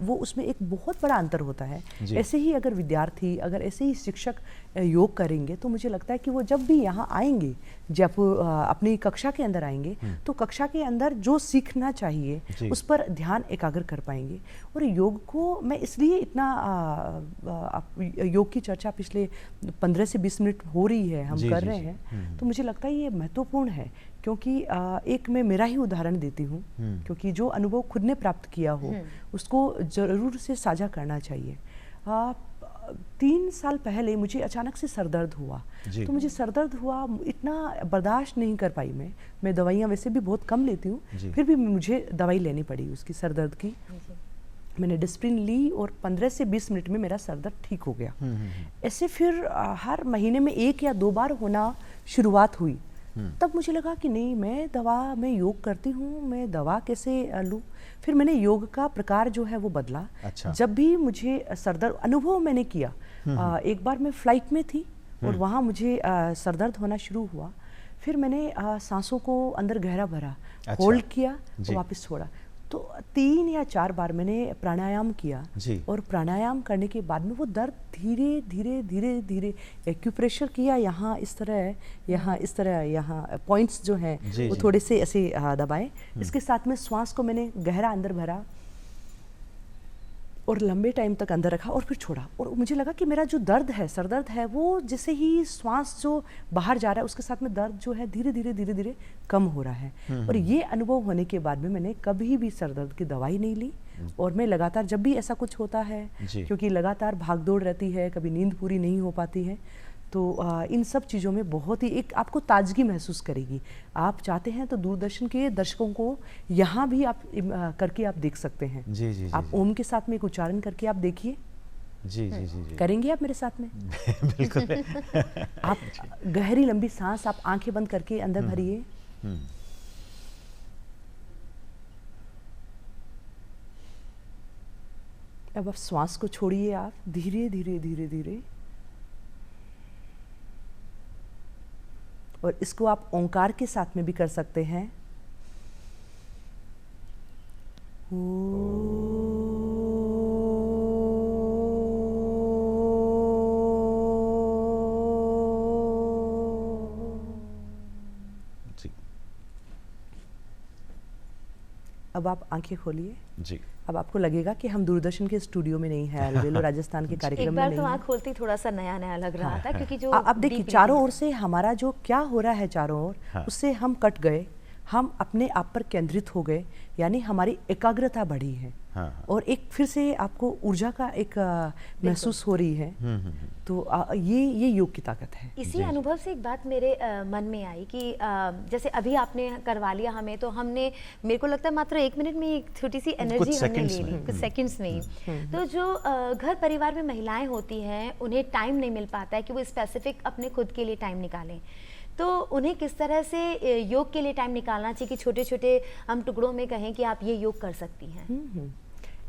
वो उसमें एक बहुत बड़ा अंतर होता है। ऐसे ही अगर विद्यार्थी, अगर ऐसे ही शिक्षक योग करेंगे तो मुझे लगता है कि वो जब भी यहाँ आएंगे, जयपुर अपनी कक्षा के अंदर आएंगे, तो कक्षा के अंदर जो सीखना चाहिए उस पर ध्यान एकाग्र कर पाएंगे। और योग को मैं इसलिए इतना योग की चर्चा पिछले 15 से 20 मिनट हो रही है, हम कर रहे हैं, तो मुझे लगता है ये महत्वपूर्ण है। क्योंकि एक मैं मेरा ही उदाहरण देती हूँ, क्योंकि जो अनुभव खुद ने प्राप्त किया हो उसको जरूर से साझा करना चाहिए। 3 साल पहले मुझे अचानक से सरदर्द हुआ, तो मुझे सरदर्द हुआ, इतना बर्दाश्त नहीं कर पाई मैं दवाइयाँ वैसे भी बहुत कम लेती हूँ, फिर भी मुझे दवाई लेनी पड़ी उसकी सरदर्द की। मैंने डिस्प्रिन ली और 15 से 20 मिनट में मेरा सरदर्द ठीक हो गया। ऐसे फिर हर महीने में 1 या 2 बार होना शुरुआत हुई। तब मुझे लगा कि नहीं, मैं योग करती हूँ, मैं दवा कैसे लूँ। फिर मैंने योग का प्रकार जो है वो बदला। अच्छा। जब भी मुझे सरदर्द अनुभव मैंने किया, एक बार मैं फ्लाइट में थी और वहाँ मुझे सरदर्द होना शुरू हुआ, फिर मैंने सांसों को अंदर गहरा भरा, होल्ड किया और वापस छोड़ा। तो 3 या 4 बार मैंने प्राणायाम किया और प्राणायाम करने के बाद में वो दर्द धीरे धीरे धीरे धीरे, एक्यूप्रेशर किया, यहाँ इस तरह, यहाँ इस तरह, यहाँ पॉइंट्स जो हैं वो थोड़े से ऐसे दबाए। इसके साथ में श्वास को मैंने गहरा अंदर भरा और लंबे टाइम तक अंदर रखा और फिर छोड़ा। और मुझे लगा कि मेरा जो दर्द है, सरदर्द है, वो जैसे ही श्वास जो बाहर जा रहा है उसके साथ में दर्द जो है धीरे धीरे धीरे धीरे कम हो रहा है। और ये अनुभव होने के बाद में मैंने कभी भी सरदर्द की दवाई नहीं ली और मैं लगातार, जब भी ऐसा कुछ होता है, क्योंकि लगातार भागदौड़ रहती है, कभी नींद पूरी नहीं हो पाती है, तो इन सब चीज़ों में बहुत ही एक आपको ताजगी महसूस करेगी। आप चाहते हैं तो दूरदर्शन के दर्शकों को यहाँ भी आप करके आप देख सकते हैं। आप ओम के साथ में एक उच्चारण करके आप देखिए। जी। करेंगे आप मेरे साथ में? बिल्कुल। आप गहरी लंबी सांस आप आंखें बंद करके अंदर भरिए। अब आप श्वास को छोड़िए, आप धीरे धीरे धीरे धीरे, और इसको आप ओंकार के साथ में भी कर सकते हैं। जी। अब आप आंखें खोलिए। जी। अब आपको लगेगा कि हम दूरदर्शन के स्टूडियो में नहीं है, अलबेलो राजस्थान के कार्यक्रम में नहीं। एक बार तो आँख खोलती थोड़ा सा नया नया लग रहा था, क्योंकि जो अब देखिए चारों ओर से हमारा जो क्या हो रहा है चारों ओर, उससे हम कट गए, हम अपने आप पर केंद्रित हो गए, यानी हमारी एकाग्रता बढ़ी है। और एक फिर से आपको ऊर्जा का एक महसूस हो रही है। तो ये योग की ताकत है। इसी अनुभव से एक बात मेरे मन में आई कि जैसे अभी आपने करवा लिया हमें, तो हमने, मेरे को लगता है मात्र 1 मिनट में एक छोटी सी एनर्जी हमने ले ली, कुछ सेकंड्स में ही। तो जो घर परिवार में महिलाएं होती हैं, उन्हें टाइम नहीं मिल पाता है कि वो स्पेसिफिक अपने खुद के लिए टाइम निकालें, तो उन्हें किस तरह से योग के लिए टाइम निकालना चाहिए कि छोटे छोटे हम टुकड़ों में कहें कि आप ये योग कर सकती हैं?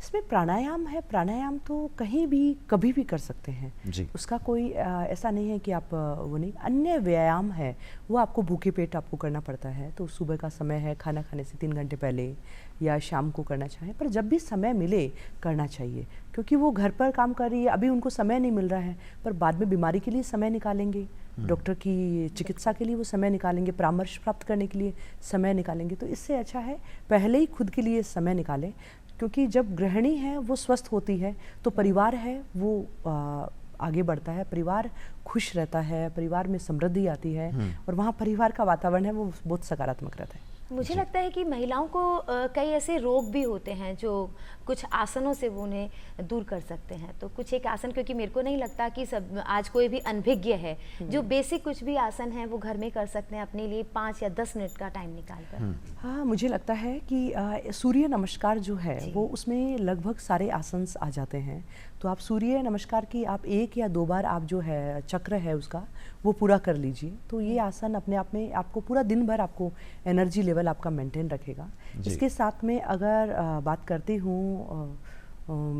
इसमें प्राणायाम है, प्राणायाम तो कहीं भी कभी भी कर सकते हैं जी। उसका कोई ऐसा नहीं है कि आप वो नहीं। अन्य व्यायाम है वो आपको भूखे पेट आपको करना पड़ता है, तो सुबह का समय है, खाना खाने से 3 घंटे पहले या शाम को करना चाहिए, पर जब भी समय मिले करना चाहिए, क्योंकि वो घर पर काम कर रही है, अभी उनको समय नहीं मिल रहा है, पर बाद में बीमारी के लिए समय निकालेंगे, डॉक्टर की चिकित्सा के लिए वो समय निकालेंगे, परामर्श प्राप्त करने के लिए समय निकालेंगे। तो इससे अच्छा है पहले ही खुद के लिए समय निकालें, क्योंकि जब गृहिणी है वो स्वस्थ होती है तो परिवार है वो आगे बढ़ता है, परिवार खुश रहता है, परिवार में समृद्धि आती है और वहाँ परिवार का वातावरण है वो बहुत सकारात्मक रहता है। मुझे लगता है कि महिलाओं को कई ऐसे रोग भी होते हैं जो कुछ आसनों से वो उन्हें दूर कर सकते हैं। तो कुछ एक आसन, क्योंकि मेरे को नहीं लगता कि सब आज कोई भी अनभिज्ञ है जो बेसिक कुछ भी आसन है वो घर में कर सकते हैं अपने लिए 5 या 10 मिनट का टाइम निकाल कर। हाँ, मुझे लगता है कि सूर्य नमस्कार जो है वो उसमें लगभग सारे आसन आ जाते हैं। तो आप सूर्य नमस्कार की आप 1 या 2 बार आप जो है चक्र है उसका वो पूरा कर लीजिए, तो ये आसन अपने आप में आपको पूरा दिन भर आपको एनर्जी लेवल आपका मेंटेन रखेगा। इसके साथ में अगर बात करती हूँ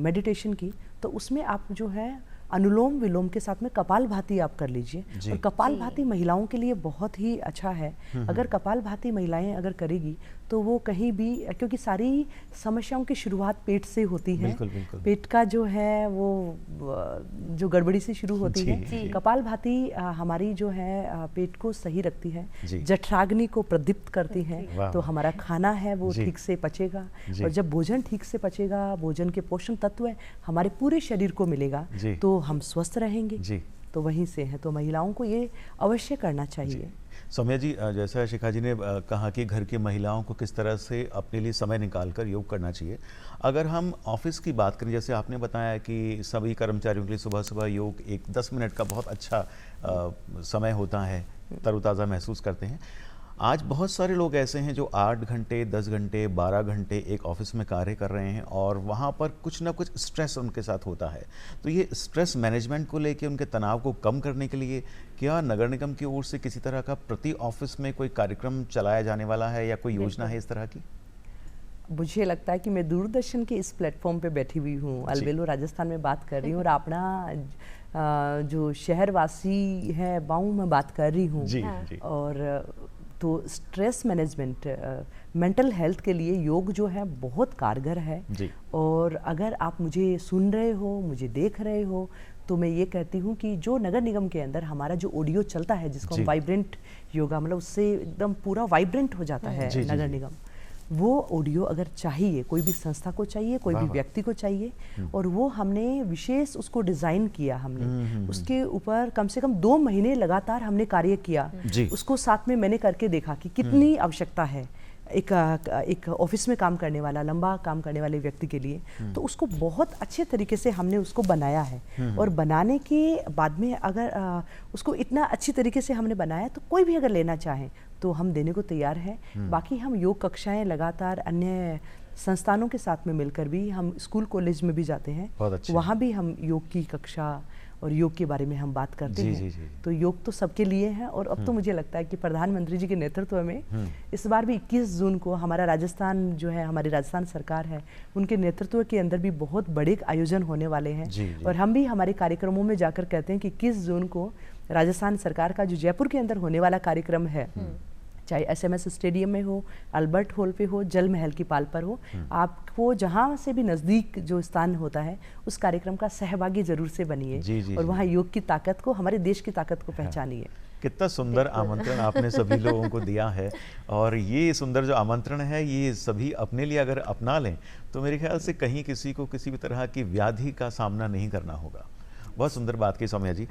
मेडिटेशन की, तो उसमें आप जो है अनुलोम विलोम के साथ में कपालभाति आप कर लीजिए, और कपालभाति महिलाओं के लिए बहुत ही अच्छा है। अगर कपालभाति महिलाएं अगर करेगी तो वो कहीं भी, क्योंकि सारी समस्याओं की शुरुआत पेट से होती है, बिल्कुल। पेट का जो है वो जो गड़बड़ी से शुरू होती है। कपालभाति हमारी जो है पेट को सही रखती है, जठराग्नि को प्रदीप्त करती है, तो हमारा खाना है वो ठीक से पचेगा, और जब भोजन ठीक से पचेगा, भोजन के पोषण तत्व है हमारे पूरे शरीर को मिलेगा, तो हम स्वस्थ रहेंगे। तो वहीं से है, तो महिलाओं को ये अवश्य करना चाहिए। सौम्या जी, जैसा शिखा जी ने कहा कि घर की महिलाओं को किस तरह से अपने लिए समय निकालकर योग करना चाहिए, अगर हम ऑफिस की बात करें, जैसे आपने बताया कि सभी कर्मचारियों के लिए सुबह सुबह योग एक 10 मिनट का बहुत अच्छा समय होता है, तरोताज़ा महसूस करते हैं। आज बहुत सारे लोग ऐसे हैं जो 8 घंटे, 10 घंटे, 12 घंटे एक ऑफिस में कार्य कर रहे हैं और वहाँ पर कुछ ना कुछ स्ट्रेस उनके साथ होता है। तो ये स्ट्रेस मैनेजमेंट को लेके, उनके तनाव को कम करने के लिए क्या नगर निगम की ओर से किसी तरह का प्रति ऑफिस में कोई कार्यक्रम चलाया जाने वाला है या कोई योजना है इस तरह की? मुझे लगता है कि मैं दूरदर्शन के इस प्लेटफॉर्म पे बैठी हुई हूँ, अलबेलो राजस्थान में बात कर रही हूँ, और अपना जो शहरवासी है बाऊ में बात कर रही हूँ। और तो स्ट्रेस मैनेजमेंट, मेंटल हेल्थ के लिए योग जो है बहुत कारगर है। और अगर आप मुझे सुन रहे हो, मुझे देख रहे हो, तो मैं ये कहती हूँ कि जो नगर निगम के अंदर हमारा जो ऑडियो चलता है जिसको हम वाइब्रेंट योगा, मतलब उससे एकदम पूरा वाइब्रेंट हो जाता है नगर निगम, वो ऑडियो अगर चाहिए, कोई भी संस्था को चाहिए, कोई भी व्यक्ति को चाहिए, और वो हमने विशेष उसको डिज़ाइन किया, हमने उसके ऊपर कम से कम 2 महीने लगातार हमने कार्य किया, उसको साथ में मैंने करके देखा कि कितनी आवश्यकता है एक ऑफिस में काम करने वाला, लंबा काम करने वाले व्यक्ति के लिए। तो उसको बहुत अच्छे तरीके से हमने उसको बनाया है, और बनाने के बाद में अगर उसको इतना अच्छी तरीके से हमने बनाया, तो कोई भी अगर लेना चाहे तो हम देने को तैयार हैं। बाकी हम योग कक्षाएं लगातार अन्य संस्थानों के साथ में मिलकर भी, हम स्कूल कॉलेज में भी जाते हैं, वहाँ भी हम योग की कक्षा और योग के बारे में हम बात करते हैं। तो योग तो सबके लिए है, और अब तो मुझे लगता है कि प्रधानमंत्री जी के नेतृत्व में इस बार भी 21 जून को हमारा राजस्थान जो है, हमारी राजस्थान सरकार है, उनके नेतृत्व के अंदर भी बहुत बड़े आयोजन होने वाले हैं। और हम भी हमारे कार्यक्रमों में जाकर कहते हैं कि 21 जून को राजस्थान सरकार का जो जयपुर के अंदर होने वाला कार्यक्रम है, चाहे SMS स्टेडियम में हो, अल्बर्ट हॉल पे हो, जल महल की पाल पर हो, आपको जहाँ से भी नज़दीक जो स्थान होता है उस कार्यक्रम का सहभागी जरूर से बनिए, और वहाँ योग की ताकत को, हमारे देश की ताकत को पहचानिए। कितना सुंदर आमंत्रण आपने सभी लोगों को दिया है, और ये सुंदर जो आमंत्रण है ये सभी अपने लिए अगर अपना लें तो मेरे ख्याल से कहीं किसी को किसी भी तरह की व्याधि का सामना नहीं करना होगा। बहुत सुंदर बात की सौम्या जी।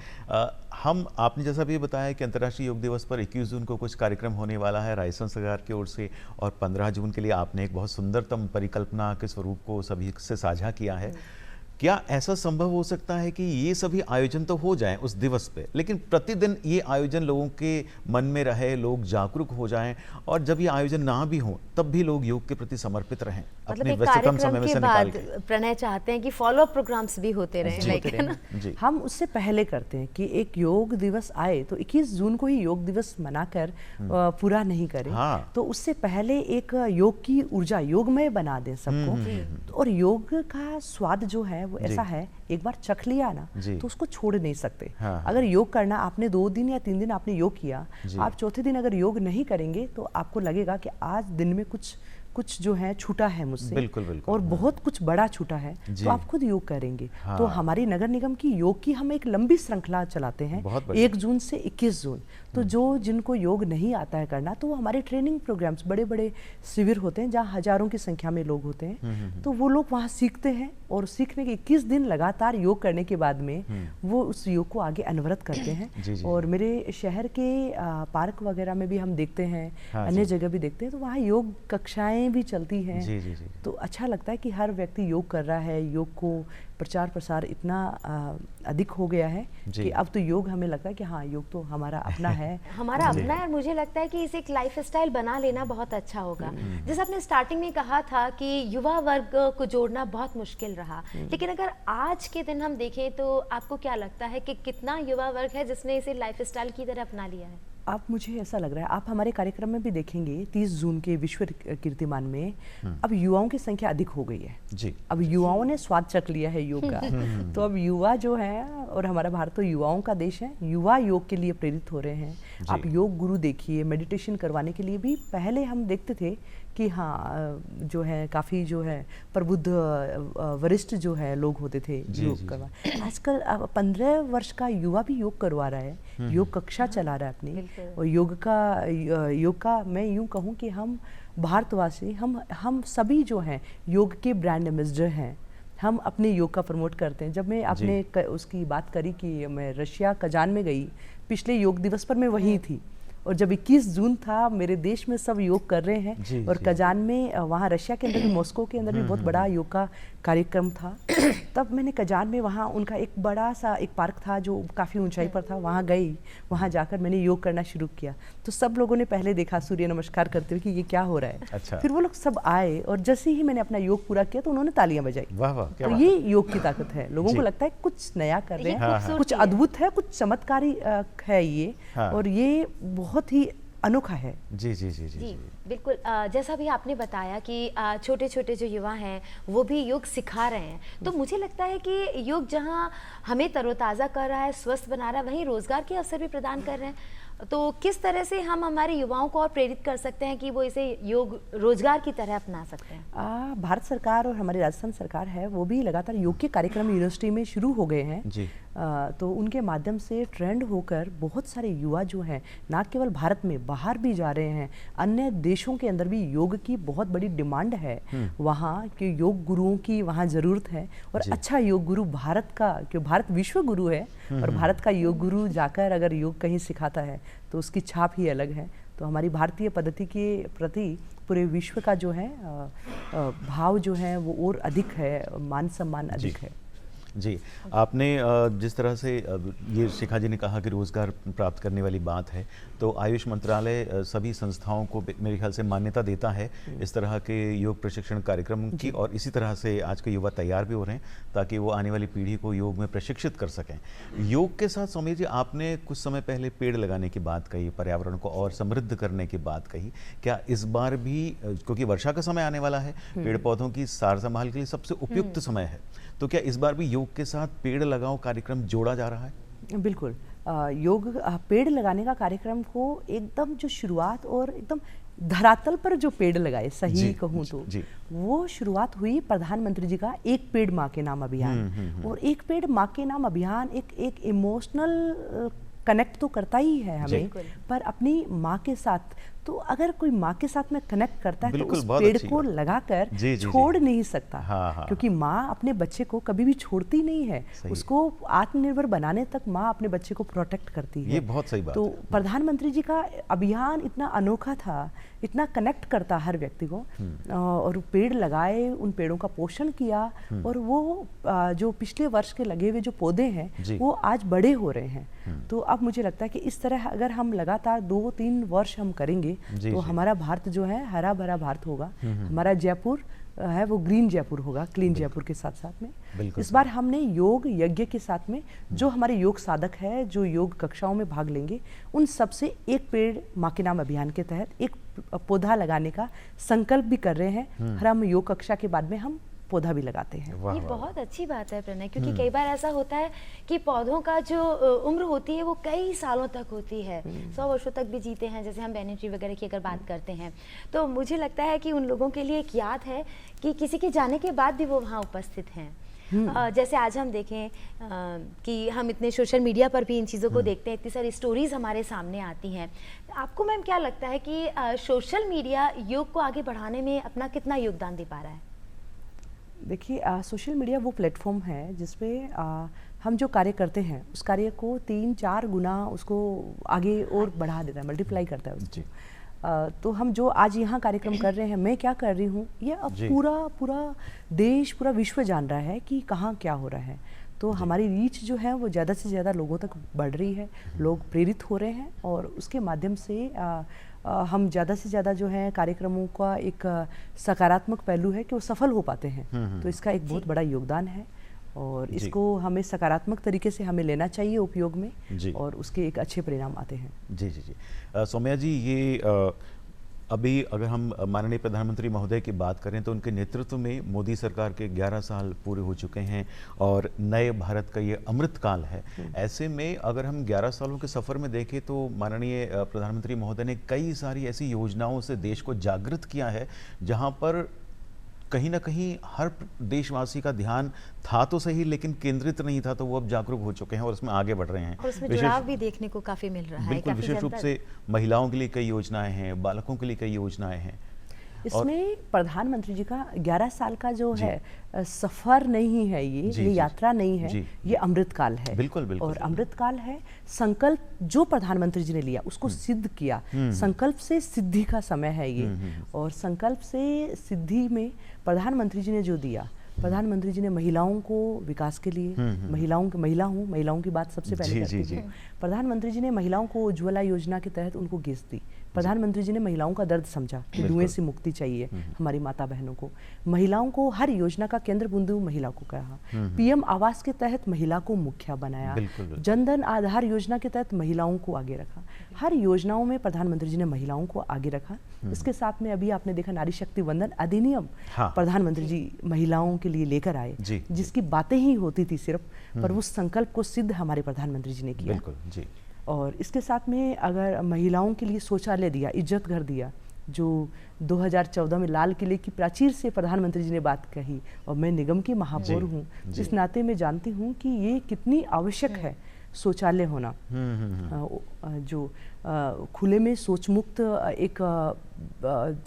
हम आपने जैसा भी बताया कि अंतर्राष्ट्रीय योग दिवस पर 21 जून को कुछ कार्यक्रम होने वाला है राजस्थान सरकार की ओर से, और 15 जून के लिए आपने एक बहुत सुंदरतम परिकल्पना के स्वरूप को सभी से साझा किया है। क्या ऐसा संभव हो सकता है कि ये सभी आयोजन तो हो जाएं उस दिवस पे, लेकिन प्रतिदिन ये आयोजन लोगों के मन में रहे, लोग जागरूक हो जाएं, और जब ये आयोजन ना भी हो तब भी लोग योग के प्रति समर्पित रहें? मतलब अपने एक व्यस्ततम समय कार्यक्रम में के से निकाल बाद के। प्रणय चाहते हैं कि फॉलो अप प्रोग्राम्स भी होते रहे, जी, लाइक होते है ना। जी। हम उससे पहले करते हैं कि एक योग दिवस आए तो 21 जून को ही योग दिवस मनाकर पूरा नहीं करें। हाँ। तो उससे पहले एक योग की ऊर्जा योगमय बना दें सबको। और योग का स्वाद जो है वो ऐसा है, एक बार चख लिया ना जी। तो उसको छोड़ नहीं सकते। हाँ। अगर योग करना आपने 2 दिन या 3 दिन आपने योग किया, जी। आप चौथे दिन अगर योग नहीं करेंगे तो आपको लगेगा कि आज दिन में कुछ जो है छूटा है मुझसे। बिल्कुल, बिल्कुल, और बहुत कुछ बड़ा छूटा है, जी। तो आप खुद योग करेंगे। हाँ। तो हमारी नगर निगम की योग की हम एक लंबी श्रृंखला चलाते हैं, बहुत बढ़िया। 1 जून से 21 जून। तो जो जिनको योग नहीं आता है करना, तो वो हमारे ट्रेनिंग प्रोग्राम्स, बड़े बड़े शिविर होते हैं जहाँ हजारों की संख्या में लोग होते हैं। तो वो लोग वहाँ सीखते हैं और सीखने के 21 दिन लगातार योग करने के बाद में वो उस योग को आगे अनवरत करते हैं। जी, जी, और मेरे शहर के पार्क वगैरह में भी हम देखते हैं, हाँ, अन्य जी। जगह भी देखते हैं, तो वहाँ योग कक्षाएं भी चलती हैं। जी, जी, जी। तो अच्छा लगता है कि हर व्यक्ति योग कर रहा है। योग को प्रचार प्रसार इतना अधिक हो गया है जी। कि अब तो योग हमें लगता है कि हाँ, योग तो हमारा अपना है। हमारा अपना है। और मुझे लगता है कि इसे एक लाइफ स्टाइल बना लेना बहुत अच्छा होगा। जैसे आपने स्टार्टिंग में कहा था कि युवा वर्ग को जोड़ना बहुत मुश्किल रहा, लेकिन अगर आज के दिन हम देखें तो आपको क्या लगता है कि कितना युवा वर्ग है जिसने इसे लाइफ स्टाइल की तरह अपना लिया है? आप, मुझे ऐसा लग रहा है, आप हमारे कार्यक्रम में भी देखेंगे 30 जून के विश्व कीर्तिमान में अब युवाओं की संख्या अधिक हो गई है जी। अब युवाओं ने स्वाद चख लिया है योग का। तो अब युवा जो है, और हमारा भारत तो युवाओं का देश है, युवा योग के लिए प्रेरित हो रहे हैं। आप योग गुरु देखिए, मेडिटेशन करवाने के लिए भी पहले हम देखते थे कि हाँ जो है काफ़ी जो है प्रबुद्ध वरिष्ठ जो है लोग होते थे योग करवा। आजकल 15 वर्ष का युवा भी योग करवा रहा है, योग कक्षा चला रहा है अपनी। और योग का मैं यूँ कहूँ कि हम भारतवासी, हम सभी जो हैं योग के ब्रांड एम्बेसडर हैं। हम अपने योग का प्रमोट करते हैं। जब मैं आपने उसकी बात करी कि मैं रशिया कजान में गई पिछले योग दिवस पर, मैं वहीं थी। और जब 21 जून था, मेरे देश में सब योग कर रहे हैं। और कजान में, वहाँ रशिया के अंदर भी, मॉस्को के अंदर भी बहुत बड़ा योग का कार्यक्रम था। तब मैंने कजान में, वहाँ उनका एक बड़ा सा एक पार्क था जो काफ़ी ऊंचाई पर था, वहाँ गई। वहाँ जाकर मैंने योग करना शुरू किया। तो सब लोगों ने पहले देखा सूर्य नमस्कार करते हुए कि ये क्या हो रहा है। अच्छा। फिर वो लोग सब आए और जैसे ही मैंने अपना योग पूरा किया तो उन्होंने तालियां बजाई। वाह वाह, क्या तो बात ये योग की ताकत है। लोगों को लगता है कुछ नया कर रहे हैं, कुछ अद्भुत है, कुछ चमत्कारी है ये। और ये बहुत ही अनोखा है। जी जी जी जी, जी बिल्कुल। जैसा भी आपने बताया कि छोटे छोटे जो युवा हैं वो भी योग सिखा रहे हैं, तो मुझे लगता है कि योग जहां हमें तरोताज़ा कर रहा है, स्वस्थ बना रहा है, वहीं रोजगार के अवसर भी प्रदान कर रहे हैं। तो किस तरह से हम हमारे युवाओं को और प्रेरित कर सकते हैं कि वो इसे योग रोजगार की तरह अपना सकते हैं? भारत सरकार और हमारी राजस्थान सरकार है, वो भी लगातार योग के कार्यक्रम यूनिवर्सिटी में शुरू हो गए हैं जी। तो उनके माध्यम से ट्रेंड होकर बहुत सारे युवा जो हैं, ना केवल भारत में, बाहर भी जा रहे हैं। अन्य देशों के अंदर भी योग की बहुत बड़ी डिमांड है वहाँ के योग गुरुओं की वहाँ ज़रूरत है। और अच्छा योग गुरु भारत का, क्यों भारत विश्व गुरु है, और भारत का योग गुरु जाकर अगर योग कहीं सिखाता है तो उसकी छाप ही अलग है। तो हमारी भारतीय पद्धति के प्रति पूरे विश्व का जो है भाव जो है वो और अधिक है, मान सम्मान अधिक है। जी, आपने जिस तरह से ये शिखा जी ने कहा कि रोज़गार प्राप्त करने वाली बात है, तो आयुष मंत्रालय सभी संस्थाओं को मेरे ख्याल से मान्यता देता है इस तरह के योग प्रशिक्षण कार्यक्रम की, और इसी तरह से आज के युवा तैयार भी हो रहे हैं ताकि वो आने वाली पीढ़ी को योग में प्रशिक्षित कर सकें। योग के साथ सौम्य जी, आपने कुछ समय पहले पेड़ लगाने की बात कही, पर्यावरण को और समृद्ध करने की बात कही। क्या इस बार भी, क्योंकि वर्षा का समय आने वाला है, पेड़ पौधों की सार संभाल के लिए सबसे उपयुक्त समय है, तो क्या इस बार भी योग के साथ पेड़ लगाओ कार्यक्रम जोड़ा जा रहा है? बिल्कुल। योग पेड़ लगाने का कार्यक्रम को एकदम जो शुरुआत और एकदम धरातल पर जो पेड़ लगाए, सही कहूँ तो वो शुरुआत हुई प्रधानमंत्री जी का एक पेड़ माँ के नाम अभियान। और एक पेड़ माँ के नाम अभियान एक इमोशनल कनेक्ट तो करता ही है हमें, पर अपनी माँ के साथ। तो अगर कोई माँ के साथ में कनेक्ट करता है तो उस पेड़ को लगाकर छोड़ नहीं सकता। क्योंकि माँ अपने बच्चे को कभी भी छोड़ती नहीं है, उसको आत्मनिर्भर बनाने तक माँ अपने बच्चे को प्रोटेक्ट करती है। ये बहुत सही बात तो है। प्रधानमंत्री जी का अभियान इतना अनोखा था, इतना कनेक्ट करता हर व्यक्ति को, और पेड़ लगाए, उन पेड़ों का पोषण किया, और वो जो पिछले वर्ष के लगे हुए जो पौधे हैं वो आज बड़े हो रहे हैं। तो अब मुझे लगता है कि इस तरह अगर हम लगातार 2-3 वर्ष हम करेंगे तो हमारा भारत जो है हरा भरा भारत होगा। हमारा जयपुर है वो ग्रीन जयपुर होगा, क्लीन जयपुर के साथ साथ में। इस बार हमने योग यज्ञ के साथ में जो हमारे योग साधक है, जो योग कक्षाओं में भाग लेंगे, उन सबसे एक पेड़ माँ के नाम अभियान के तहत एक पौधा लगाने का संकल्प भी कर रहे हैं। हर हम योग कक्षा के बाद में हम पौधा भी लगाते हैं। ये बहुत अच्छी बात है प्रणय, क्योंकि कई बार ऐसा होता है कि पौधों का जो उम्र होती है वो कई सालों तक होती है, 100 वर्षों तक भी जीते हैं, जैसे हम बैनियन ट्री वगैरह की अगर बात करते हैं। तो मुझे लगता है कि उन लोगों के लिए एक याद है कि किसी के जाने के बाद भी वो वहाँ उपस्थित हैं। जैसे आज हम देखें कि हम इतने सोशल मीडिया पर भी इन चीज़ों को देखते हैं, इतनी सारी स्टोरीज हमारे सामने आती हैं। आपको मैम क्या लगता है कि सोशल मीडिया योग को आगे बढ़ाने में अपना कितना योगदान दे पा रहा है? देखिए, सोशल मीडिया वो प्लेटफॉर्म है जिसपे हम जो कार्य करते हैं उस कार्य को 3-4 गुना उसको आगे और बढ़ा देता है, मल्टीप्लाई करता है उसको। तो हम जो आज यहाँ कार्यक्रम कर रहे हैं, मैं क्या कर रही हूँ, ये अब पूरा देश, पूरा विश्व जान रहा है कि कहाँ क्या हो रहा है। तो हमारी रीच जो है वो ज़्यादा से ज़्यादा लोगों तक बढ़ रही है, लोग प्रेरित हो रहे हैं और उसके माध्यम से हम ज़्यादा से ज़्यादा जो है कार्यक्रमों का एक सकारात्मक पहलू है कि वो सफल हो पाते हैं। तो इसका एक बहुत बड़ा योगदान है और इसको हमें सकारात्मक तरीके से हमें लेना चाहिए उपयोग में और उसके एक अच्छे परिणाम आते हैं। जी जी जी। सौम्या जी, ये अभी अगर हम माननीय प्रधानमंत्री महोदय की बात करें तो उनके नेतृत्व में मोदी सरकार के 11 साल पूरे हो चुके हैं और नए भारत का ये अमृतकाल है। ऐसे में अगर हम 11 सालों के सफ़र में देखें तो माननीय प्रधानमंत्री महोदय ने कई सारी ऐसी योजनाओं से देश को जागृत किया है, जहां पर कहीं ना कहीं हर देशवासी का ध्यान था तो सही, लेकिन केंद्रित नहीं था, तो वो अब जागरूक हो चुके हैं और उसमें आगे बढ़ रहे हैं। और उसमें जुड़ाव भी देखने को काफी मिल रहा है। बिल्कुल, विशेष रूप से महिलाओं के लिए कई योजनाएं हैं, बालकों के लिए कई योजनाएं हैं। इसमें प्रधानमंत्री जी का 11 साल का जो है सफर नहीं है, ये यात्रा नहीं है, ये अमृतकाल है। बिल्कुल बिल्कुल। और अमृतकाल है, संकल्प जो प्रधानमंत्री जी ने लिया उसको सिद्ध किया। संकल्प से सिद्धि का समय है ये। और संकल्प से सिद्धि में प्रधानमंत्री जी ने जो दिया, प्रधानमंत्री जी ने महिलाओं को विकास के लिए, महिलाओं की बात सबसे पहले करती हूँ। प्रधानमंत्री जी ने महिलाओं को उज्ज्वला योजना के तहत उनको गैस दी। प्रधानमंत्री जी ने महिलाओं का दर्द समझा कि धुएं से मुक्ति चाहिए हमारी माता बहनों को। महिलाओं को हर योजना का केंद्र बिंदु महिला को कहा। पीएम आवास के तहत महिला को मुखिया बनाया। जनधन आधार योजना के तहत महिलाओं को आगे रखा। हर योजनाओं में प्रधानमंत्री जी ने महिलाओं को आगे रखा। इसके साथ में अभी आपने देखा नारी शक्ति वंदन अधिनियम प्रधानमंत्री जी महिलाओं के लिए लेकर आए, जिसकी बातें ही होती थी सिर्फ, पर उस संकल्प को सिद्ध हमारे प्रधानमंत्री जी ने किया। बिल्कुल जी। और इसके साथ में अगर महिलाओं के लिए शौचालय दिया, इज्जत घर दिया, जो 2014 में लाल किले की प्राचीर से प्रधानमंत्री जी ने बात कही, और मैं निगम की महापौर हूँ, इस नाते मैं जानती हूँ कि ये कितनी आवश्यक है शौचालय होना। जो खुले में शौच मुक्त एक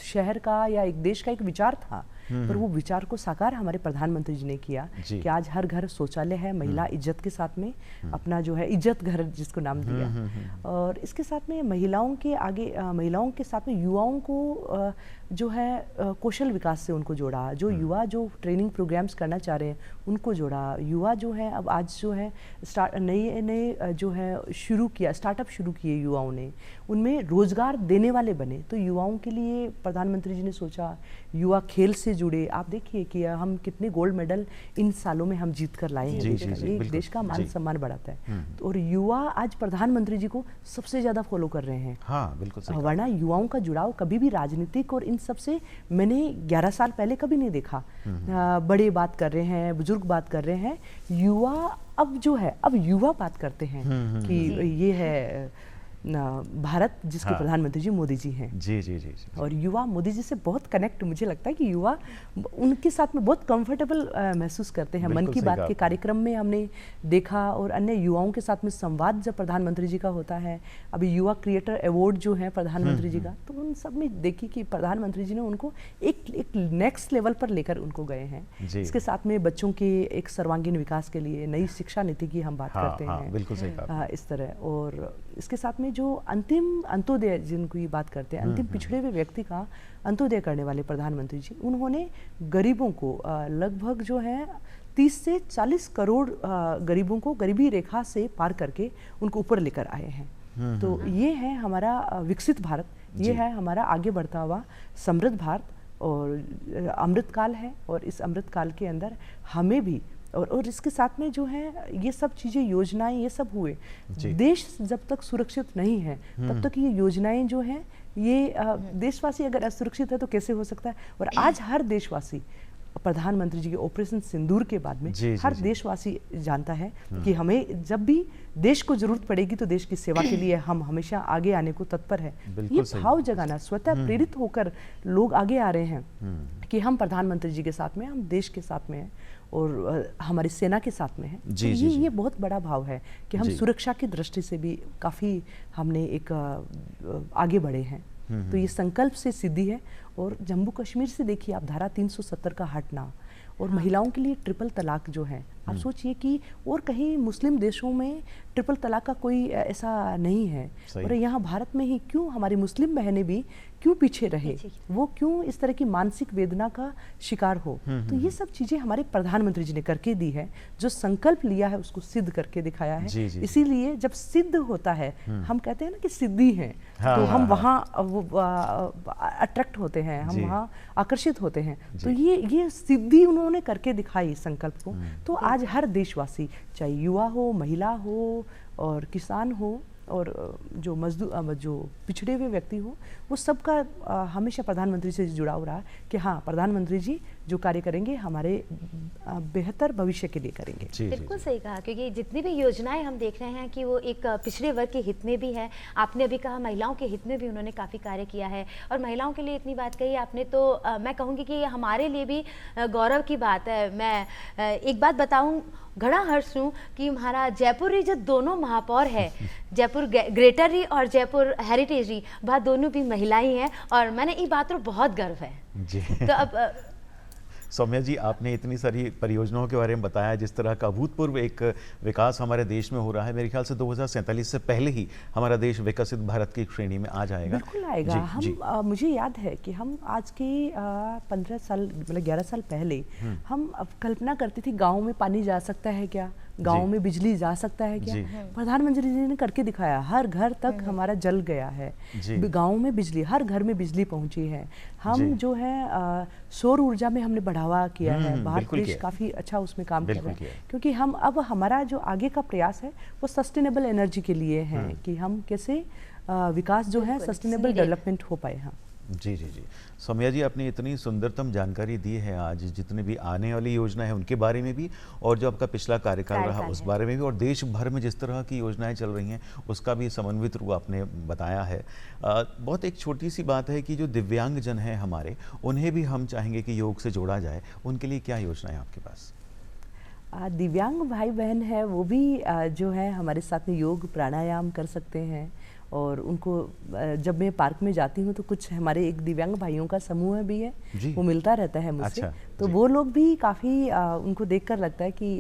शहर का या एक देश का एक विचार था, पर वो विचार को साकार हमारे प्रधानमंत्री जी ने किया कि आज हर घर शौचालय है, महिला इज्जत के साथ में अपना जो है इज्जत घर जिसको नाम दिया। और इसके साथ में महिलाओं के आगे, महिलाओं के साथ में युवाओं को जो है कौशल विकास से उनको जोड़ा। जो युवा जो ट्रेनिंग प्रोग्राम्स करना चाह रहे हैं उनको जोड़ा। युवा जो है अब आज जो है नए जो है शुरू किया, स्टार्टअप शुरू किए युवाओं ने, उनमें रोजगार देने वाले बने। तो युवाओं के लिए प्रधानमंत्री जी ने सोचा युवा खेल से जुड़े। आप देखिए कि हम कितने गोल्ड मेडल इन सालों में हम जीत कर लाए हैं। देश का मान सम्मान बढ़ाता है। और युवा आज प्रधानमंत्री जी को सबसे ज्यादा फॉलो कर रहे हैं। हाँ, बिल्कुल। वरना युवाओं का जुड़ाव कभी भी राजनीतिक और इन सबसे मैंने 11 साल पहले कभी नहीं देखा। बड़े बात कर रहे हैं, बुजुर्ग बात कर रहे हैं, युवा अब जो है अब युवा बात करते हैं कि ये है भारत जिसके प्रधानमंत्री जी मोदी जी हैं। जी। और युवा मोदी जी से बहुत कनेक्ट, मुझे लगता है कि युवा उनके साथ में बहुत कंफर्टेबल महसूस करते हैं। मन की बात के कार्यक्रम में हमने देखा और अन्य युवाओं के साथ में संवाद जब प्रधानमंत्री जी का होता है, अभी युवा क्रिएटर अवार्ड जो है प्रधानमंत्री जी का, तो उन सब में देखी कि प्रधानमंत्री जी ने उनको एक नेक्स्ट लेवल पर लेकर उनको गए हैं। इसके साथ में बच्चों के एक सर्वांगीण विकास के लिए नई शिक्षा नीति की हम बात करते हैं। बिल्कुल सही कहा। इस तरह, और इसके साथ में जो अंतिम अंत्योदय जिनको बात करते हैं, अंतिम पिछड़े हुए व्यक्ति का अंत्योदय करने वाले प्रधानमंत्री जी, उन्होंने गरीबों को लगभग जो है 30 से 40 करोड़ गरीबों को गरीबी रेखा से पार करके उनको ऊपर लेकर आए हैं। तो ये है हमारा विकसित भारत, ये है हमारा आगे बढ़ता हुआ समृद्ध भारत। और अमृतकाल है, और इस अमृतकाल के अंदर हमें भी और इसके साथ में जो है ये सब चीज़ें, योजनाएं, ये सब हुए। देश जब तक सुरक्षित नहीं है तब तक ये योजनाएं जो हैं ये देशवासी अगर असुरक्षित है तो कैसे हो सकता है। और आज हर देशवासी प्रधानमंत्री जी के ऑपरेशन सिंदूर के बाद में हर देशवासी जानता है कि हमें जब भी देश को जरूरत पड़ेगी तो देश की सेवा के लिए हम हमेशा आगे आने को तत्पर है। ये भाव जगाना, स्वतः प्रेरित होकर लोग आगे आ रहे हैं कि हम प्रधानमंत्री जी के साथ में, हम देश के साथ में हैं और हमारी सेना के साथ में है। तो ये बहुत बड़ा भाव है कि हम सुरक्षा की दृष्टि से भी काफ़ी हमने एक आगे बढ़े हैं। तो ये संकल्प से सिद्धि है। और जम्मू कश्मीर से देखिए आप, धारा 370 का हटना और महिलाओं के लिए ट्रिपल तलाक जो है, आप सोचिए कि और कहीं मुस्लिम देशों में ट्रिपल तलाक का कोई ऐसा नहीं है, और यहाँ भारत में ही क्यों हमारी मुस्लिम बहनें भी क्यों पीछे रहे, वो क्यों इस तरह की मानसिक वेदना का शिकार हो। तो ये सब चीज़ें हमारे प्रधानमंत्री जी ने करके दी है, जो संकल्प लिया है उसको सिद्ध करके दिखाया है। इसीलिए जब सिद्ध होता है, हम कहते हैं ना कि सिद्धि है, तो हम वहाँ अट्रैक्ट होते हैं, हम वहाँ आकर्षित होते हैं। तो ये सिद्धि उन्होंने करके दिखाई संकल्प को। तो आज हर देशवासी, चाहे युवा हो, महिला हो और किसान हो और जो मजदूर, जो पिछड़े हुए व्यक्ति हो, वो सबका हमेशा प्रधानमंत्री से जुड़ाव रहा कि हाँ, प्रधानमंत्री जी जो कार्य करेंगे हमारे बेहतर भविष्य के लिए करेंगे। बिल्कुल सही कहा, क्योंकि जितनी भी योजनाएं हम देख रहे हैं कि वो एक पिछड़े वर्ग के हित में भी है। आपने अभी कहा महिलाओं के हित में भी उन्होंने काफ़ी कार्य किया है, और महिलाओं के लिए इतनी बात कही आपने, तो मैं कहूँगी कि हमारे लिए भी गौरव की बात है। मैं एक बात बताऊँ, घड़ा हर्ष हूँ कि हमारा जयपुर री जो दोनों महापौर है, जयपुर ग्रेटर री और जयपुर हेरिटेज री, वह दोनों भी महिलाएं हैं, और मैंने ये बात पर बहुत गर्व है जी। तो अब सौम्या जी, आपने इतनी सारी परियोजनाओं के बारे में बताया, जिस तरह का अभूतपूर्व एक विकास हमारे देश में हो रहा है। मेरे ख्याल से 2047 से पहले ही हमारा देश विकसित भारत की श्रेणी में आ जाएगा। बिल्कुल आएगा। हम मुझे याद है कि हम आज के 15 साल, मतलब 11 साल पहले हम कल्पना करते थे गाँव में पानी जा सकता है क्या, गाँव में बिजली जा सकता है क्या। प्रधानमंत्री जी ने करके दिखाया, हर घर तक हमारा जल गया है, गाँव में बिजली, हर घर में बिजली पहुंची है। हम जो है सौर ऊर्जा में हमने बढ़ावा किया है, भारत देश काफ़ी अच्छा उसमें काम कर रहा है, क्योंकि हम अब हमारा जो आगे का प्रयास है वो सस्टेनेबल एनर्जी के लिए है कि हम कैसे विकास जो है सस्टेनेबल डेवलपमेंट हो पाए। हाँ जी जी जी। सौम्या जी, आपने इतनी सुंदरतम जानकारी दी है आज, जितने भी आने वाली योजना है उनके बारे में भी, और जो आपका पिछला कार्यकाल रहा उस बारे में भी, और देश भर में जिस तरह की योजनाएं चल रही हैं उसका भी समन्वित रूप आपने बताया है। बहुत एक छोटी सी बात है कि जो दिव्यांगजन हैं हमारे, उन्हें भी हम चाहेंगे कि योग से जोड़ा जाए, उनके लिए क्या योजना है आपके पास? दिव्यांग भाई बहन है वो भी जो है हमारे साथ में योग प्राणायाम कर सकते हैं। और उनको जब मैं पार्क में जाती हूँ तो कुछ हमारे एक दिव्यांग भाइयों का समूह भी है, वो मिलता रहता है मुझसे। तो वो लोग भी काफ़ी उनको देखकर लगता है कि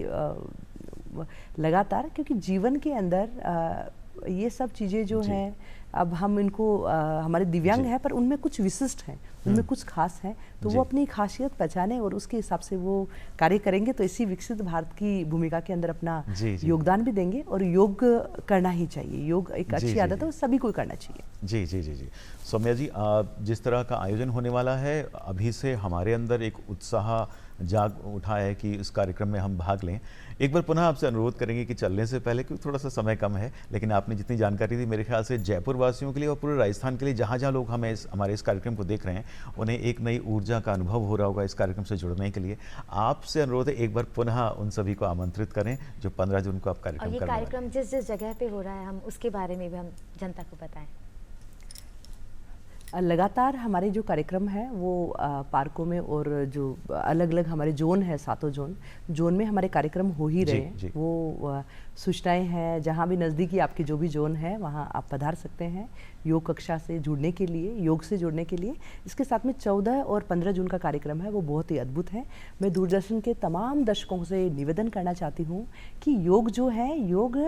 लगातार, क्योंकि जीवन के अंदर ये सब चीज़ें जो हैं, अब हम इनको हमारे दिव्यांग है पर उनमें कुछ विशिष्ट हैं, उनमें कुछ खास है, तो वो अपनी खासियत पहचाने और उसके हिसाब से वो कार्य करेंगे, तो इसी विकसित भारत की भूमिका के अंदर अपना योगदान भी देंगे। और योग करना ही चाहिए, योग एक अच्छी आदत है, सभी को करना चाहिए। जी जी जी जी। सौम्या जी, जिस तरह का आयोजन होने वाला है, अभी से हमारे अंदर एक उत्साह जाग उठा है कि इस कार्यक्रम में हम भाग लें। एक बार पुनः आपसे अनुरोध करेंगे कि चलने से पहले, क्योंकि थोड़ा सा समय कम है, लेकिन आपने जितनी जानकारी दी, मेरे ख्याल से जयपुर वासियों के लिए और पूरे राजस्थान के लिए, जहाँ जहाँ लोग हमें हमारे इस कार्यक्रम को देख रहे हैं, उन्हें एक नई ऊर्जा का अनुभव हो रहा होगा इस कार्यक्रम से जुड़ने के लिए। आपसे अनुरोध है एक बार पुनः उन सभी को आमंत्रित करें जो 15 जून को आप कार्यक्रम कर रहे हैं। और ये कार्यक्रम जिस जिस जगह पे हो रहा है, हम उसके बारे में भी हम जनता को बताएं। लगातार हमारे जो कार्यक्रम है वो पार्कों में, और जो अलग अलग हमारे जोन है, 7 जोन में हमारे कार्यक्रम हो ही रहे हैं। वो सूचनाएं हैं, जहाँ भी नज़दीकी आपके जो भी जोन है वहाँ आप पधार सकते हैं योग कक्षा से जुड़ने के लिए, योग से जुड़ने के लिए। इसके साथ में 14 और 15 जून का कार्यक्रम है, वो बहुत ही अद्भुत है। मैं दूरदर्शन के तमाम दर्शकों से निवेदन करना चाहती हूँ कि योग जो है, योग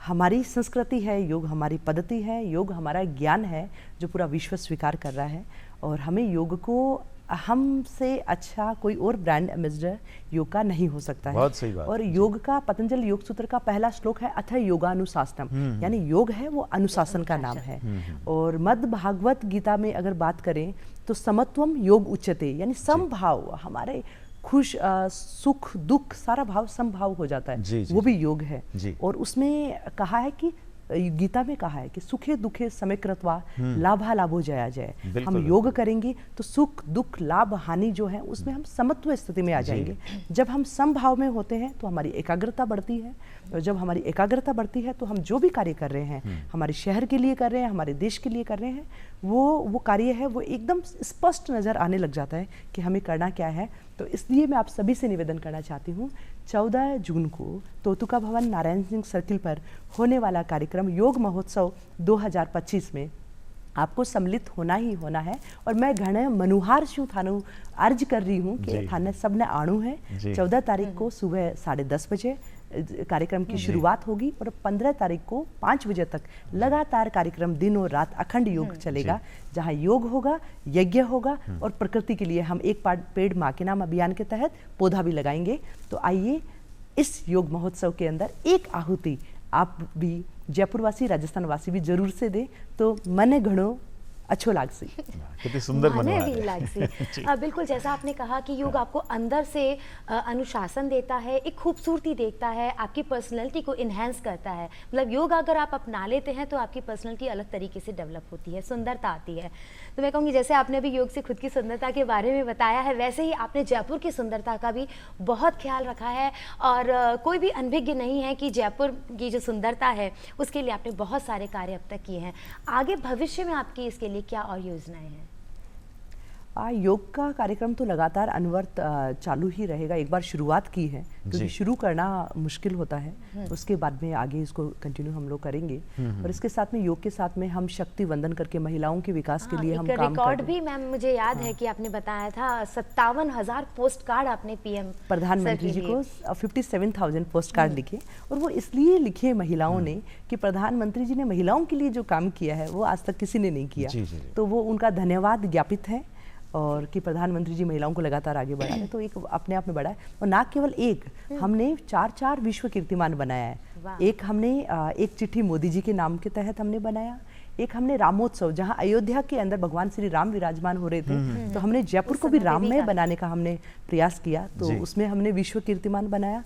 हमारी संस्कृति है, योग हमारी पद्धति है, योग हमारा ज्ञान है जो पूरा विश्व स्वीकार कर रहा है, और हमें योग को, हमसे अच्छा कोई और ब्रांड एम्बेसडर योग का नहीं हो सकता है। बहुत सही बात। और योग का, पतंजलि योग सूत्र का पहला श्लोक है अथ योगानुशासनम, यानी योग है वो अनुशासन का नाम है। और मद् भागवत गीता में अगर बात करें तो समत्वम योग उच्यते, यानी समभाव, हमारे खुश सुख दुख सारा भाव समभाव हो जाता है, वो भी योग है। और उसमें कहा है कि गीता में कहा है कि सुखे दुखे समय कृत्वा लाभा लाभो जया जय। हम योग करेंगे तो सुख दुख लाभ हानि जो है उसमें हम समत्व स्थिति में आ जाएंगे। जब हम समभाव में होते हैं तो हमारी एकाग्रता बढ़ती है, और जब हमारी एकाग्रता बढ़ती है तो हम जो भी कार्य कर रहे हैं, हमारे शहर के लिए कर रहे हैं, हमारे देश के लिए कर रहे हैं, वो कार्य है वो एकदम स्पष्ट नज़र आने लग जाता है कि हमें करना क्या है। तो इसलिए मैं आप सभी से निवेदन करना चाहती हूँ, 14 जून को तोतुका भवन नारायण सिंह सर्किल पर होने वाला कार्यक्रम योग महोत्सव 2025 में आपको सम्मिलित होना ही होना है। और मैं घणे मनुहार शू थानू अर्ज कर रही हूँ कि थाने सबने आणु है। 14 तारीख को सुबह 10:30 बजे कार्यक्रम की शुरुआत होगी और 15 तारीख को 5 बजे तक लगातार कार्यक्रम दिनों रात अखंड योग चलेगा, जहां योग होगा, यज्ञ होगा और प्रकृति के लिए हम एक पेड़ माँ के नाम अभियान के तहत पौधा भी लगाएंगे। तो आइए इस योग महोत्सव के अंदर एक आहुति आप भी जयपुर वासी, राजस्थान वासी भी जरूर से दे, तो मने घणो अच्छो लागसी। कितनी सुंदर भी लागसी। बिल्कुल, जैसा आपने कहा कि योग आपको अंदर से अनुशासन देता है, एक खूबसूरती देखता है, आपकी पर्सनैलिटी को इन्हेंस करता है। मतलब योग अगर आप अपना लेते हैं तो आपकी पर्सनैलिटी अलग तरीके से डेवलप होती है, सुंदरता आती है। तो मैं कहूँगी जैसे आपने अभी योग से खुद की सुंदरता के बारे में बताया है, वैसे ही आपने जयपुर की सुंदरता का भी बहुत ख्याल रखा है। और कोई भी अनभिज्ञ नहीं है कि जयपुर की जो सुंदरता है उसके लिए आपने बहुत सारे कार्य अब तक किए हैं। आगे भविष्य में आपकी इसके लिए क्या और योजनाएं हैं? योग का कार्यक्रम तो लगातार अनवरत चालू ही रहेगा। एक बार शुरुआत की है, क्योंकि शुरू करना मुश्किल होता है, उसके बाद में आगे इसको कंटिन्यू हम लोग करेंगे। और इसके साथ में योग के साथ में हम शक्ति वंदन करके महिलाओं के विकास के लिए हम काम कर रहे हैं। रिकॉर्ड भी मैम मुझे याद है कि आपने बताया था 57,000 पोस्ट कार्ड आपने पीएम प्रधानमंत्री जी को 57,000 पोस्ट कार्ड लिखे। और वो इसलिए लिखे महिलाओं ने कि प्रधानमंत्री जी ने महिलाओं के लिए जो काम किया है वो आज तक किसी ने नहीं किया। तो वो उनका धन्यवाद ज्ञापित है, और कि प्रधानमंत्री जी महिलाओं को लगातार आगे बढ़ा है, तो एक अपने आप में बढ़ा है। और ना केवल एक, हमने 4 विश्व कीर्तिमान बनाया है। एक हमने एक चिट्ठी मोदी जी के नाम के तहत हमने बनाया, एक हमने रामोत्सव, जहां अयोध्या के अंदर भगवान श्री राम विराजमान हो रहे थे, तो हमने जयपुर को भी राममय बनाने का हमने प्रयास किया, तो उसमें हमने विश्व कीर्तिमान बनाया।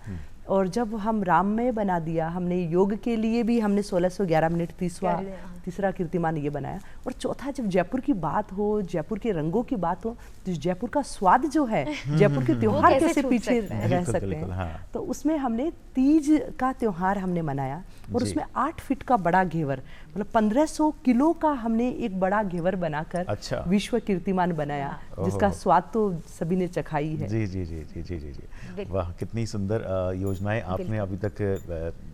और जब हम राममय बना दिया, हमने योग के लिए भी हमने 1611 मिनट तीसरा कीर्तिमान ये बनाया। और चौथा, जब जयपुर की बात हो, जयपुर के रंगों की बात हो, तो जयपुर का स्वाद जो है, जयपुर के त्योहार कैसे पीछे रह सकते हैं, तो उसमें हमने तीज का त्योहार हमने मनाया। और उसमें 8 फीट का बड़ा घेवर, मतलब 1500 किलो का हमने एक बड़ा घेवर बनाकर विश्व कीर्तिमान बनाया, जिसका स्वाद तो सभी ने चखाई है। जी जी जी जी जी जी जी, वाह, कितनी सुंदर योजनाएं आपने अभी तक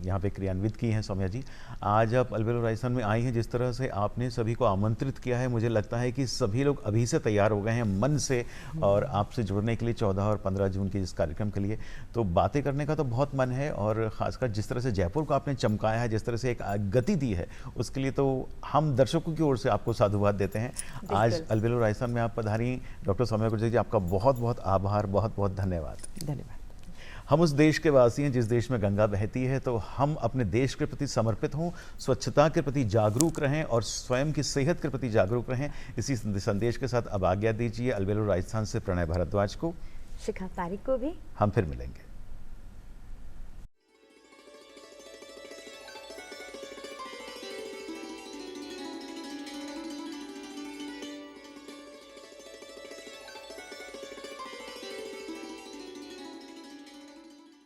यहाँ पे क्रियान्वित की हैं सौम्या जी। आज आप अलबेला राजस्थान में आई हैं, जिस तरह से आपने सभी को आमंत्रित किया है, मुझे लगता है कि सभी लोग अभी से तैयार हो गए हैं मन से, और आपसे जुड़ने के लिए 14 और 15 जून के इस कार्यक्रम के लिए। तो बातें करने का तो बहुत मन है, और ख़ासकर जिस तरह से जयपुर को आपने चमकाया है, जिस तरह से एक गति दी है, उसके लिए तो हम दर्शकों की ओर से आपको साधुवाद देते हैं। आज अलबेला राजस्थान में आप पधारी डॉक्टर सौम्या गुर्जर जी, आपका बहुत बहुत आभार, बहुत बहुत धन्यवाद। धन्यवाद। हम उस देश के वासी हैं जिस देश में गंगा बहती है, तो हम अपने देश के प्रति समर्पित हों, स्वच्छता के प्रति जागरूक रहें और स्वयं की सेहत के प्रति जागरूक रहें। इसी संदेश के साथ अब आज्ञा दीजिए अलबेला राजस्थान से प्रणय भारद्वाज को, शिखा पारिक को भी। हम फिर मिलेंगे।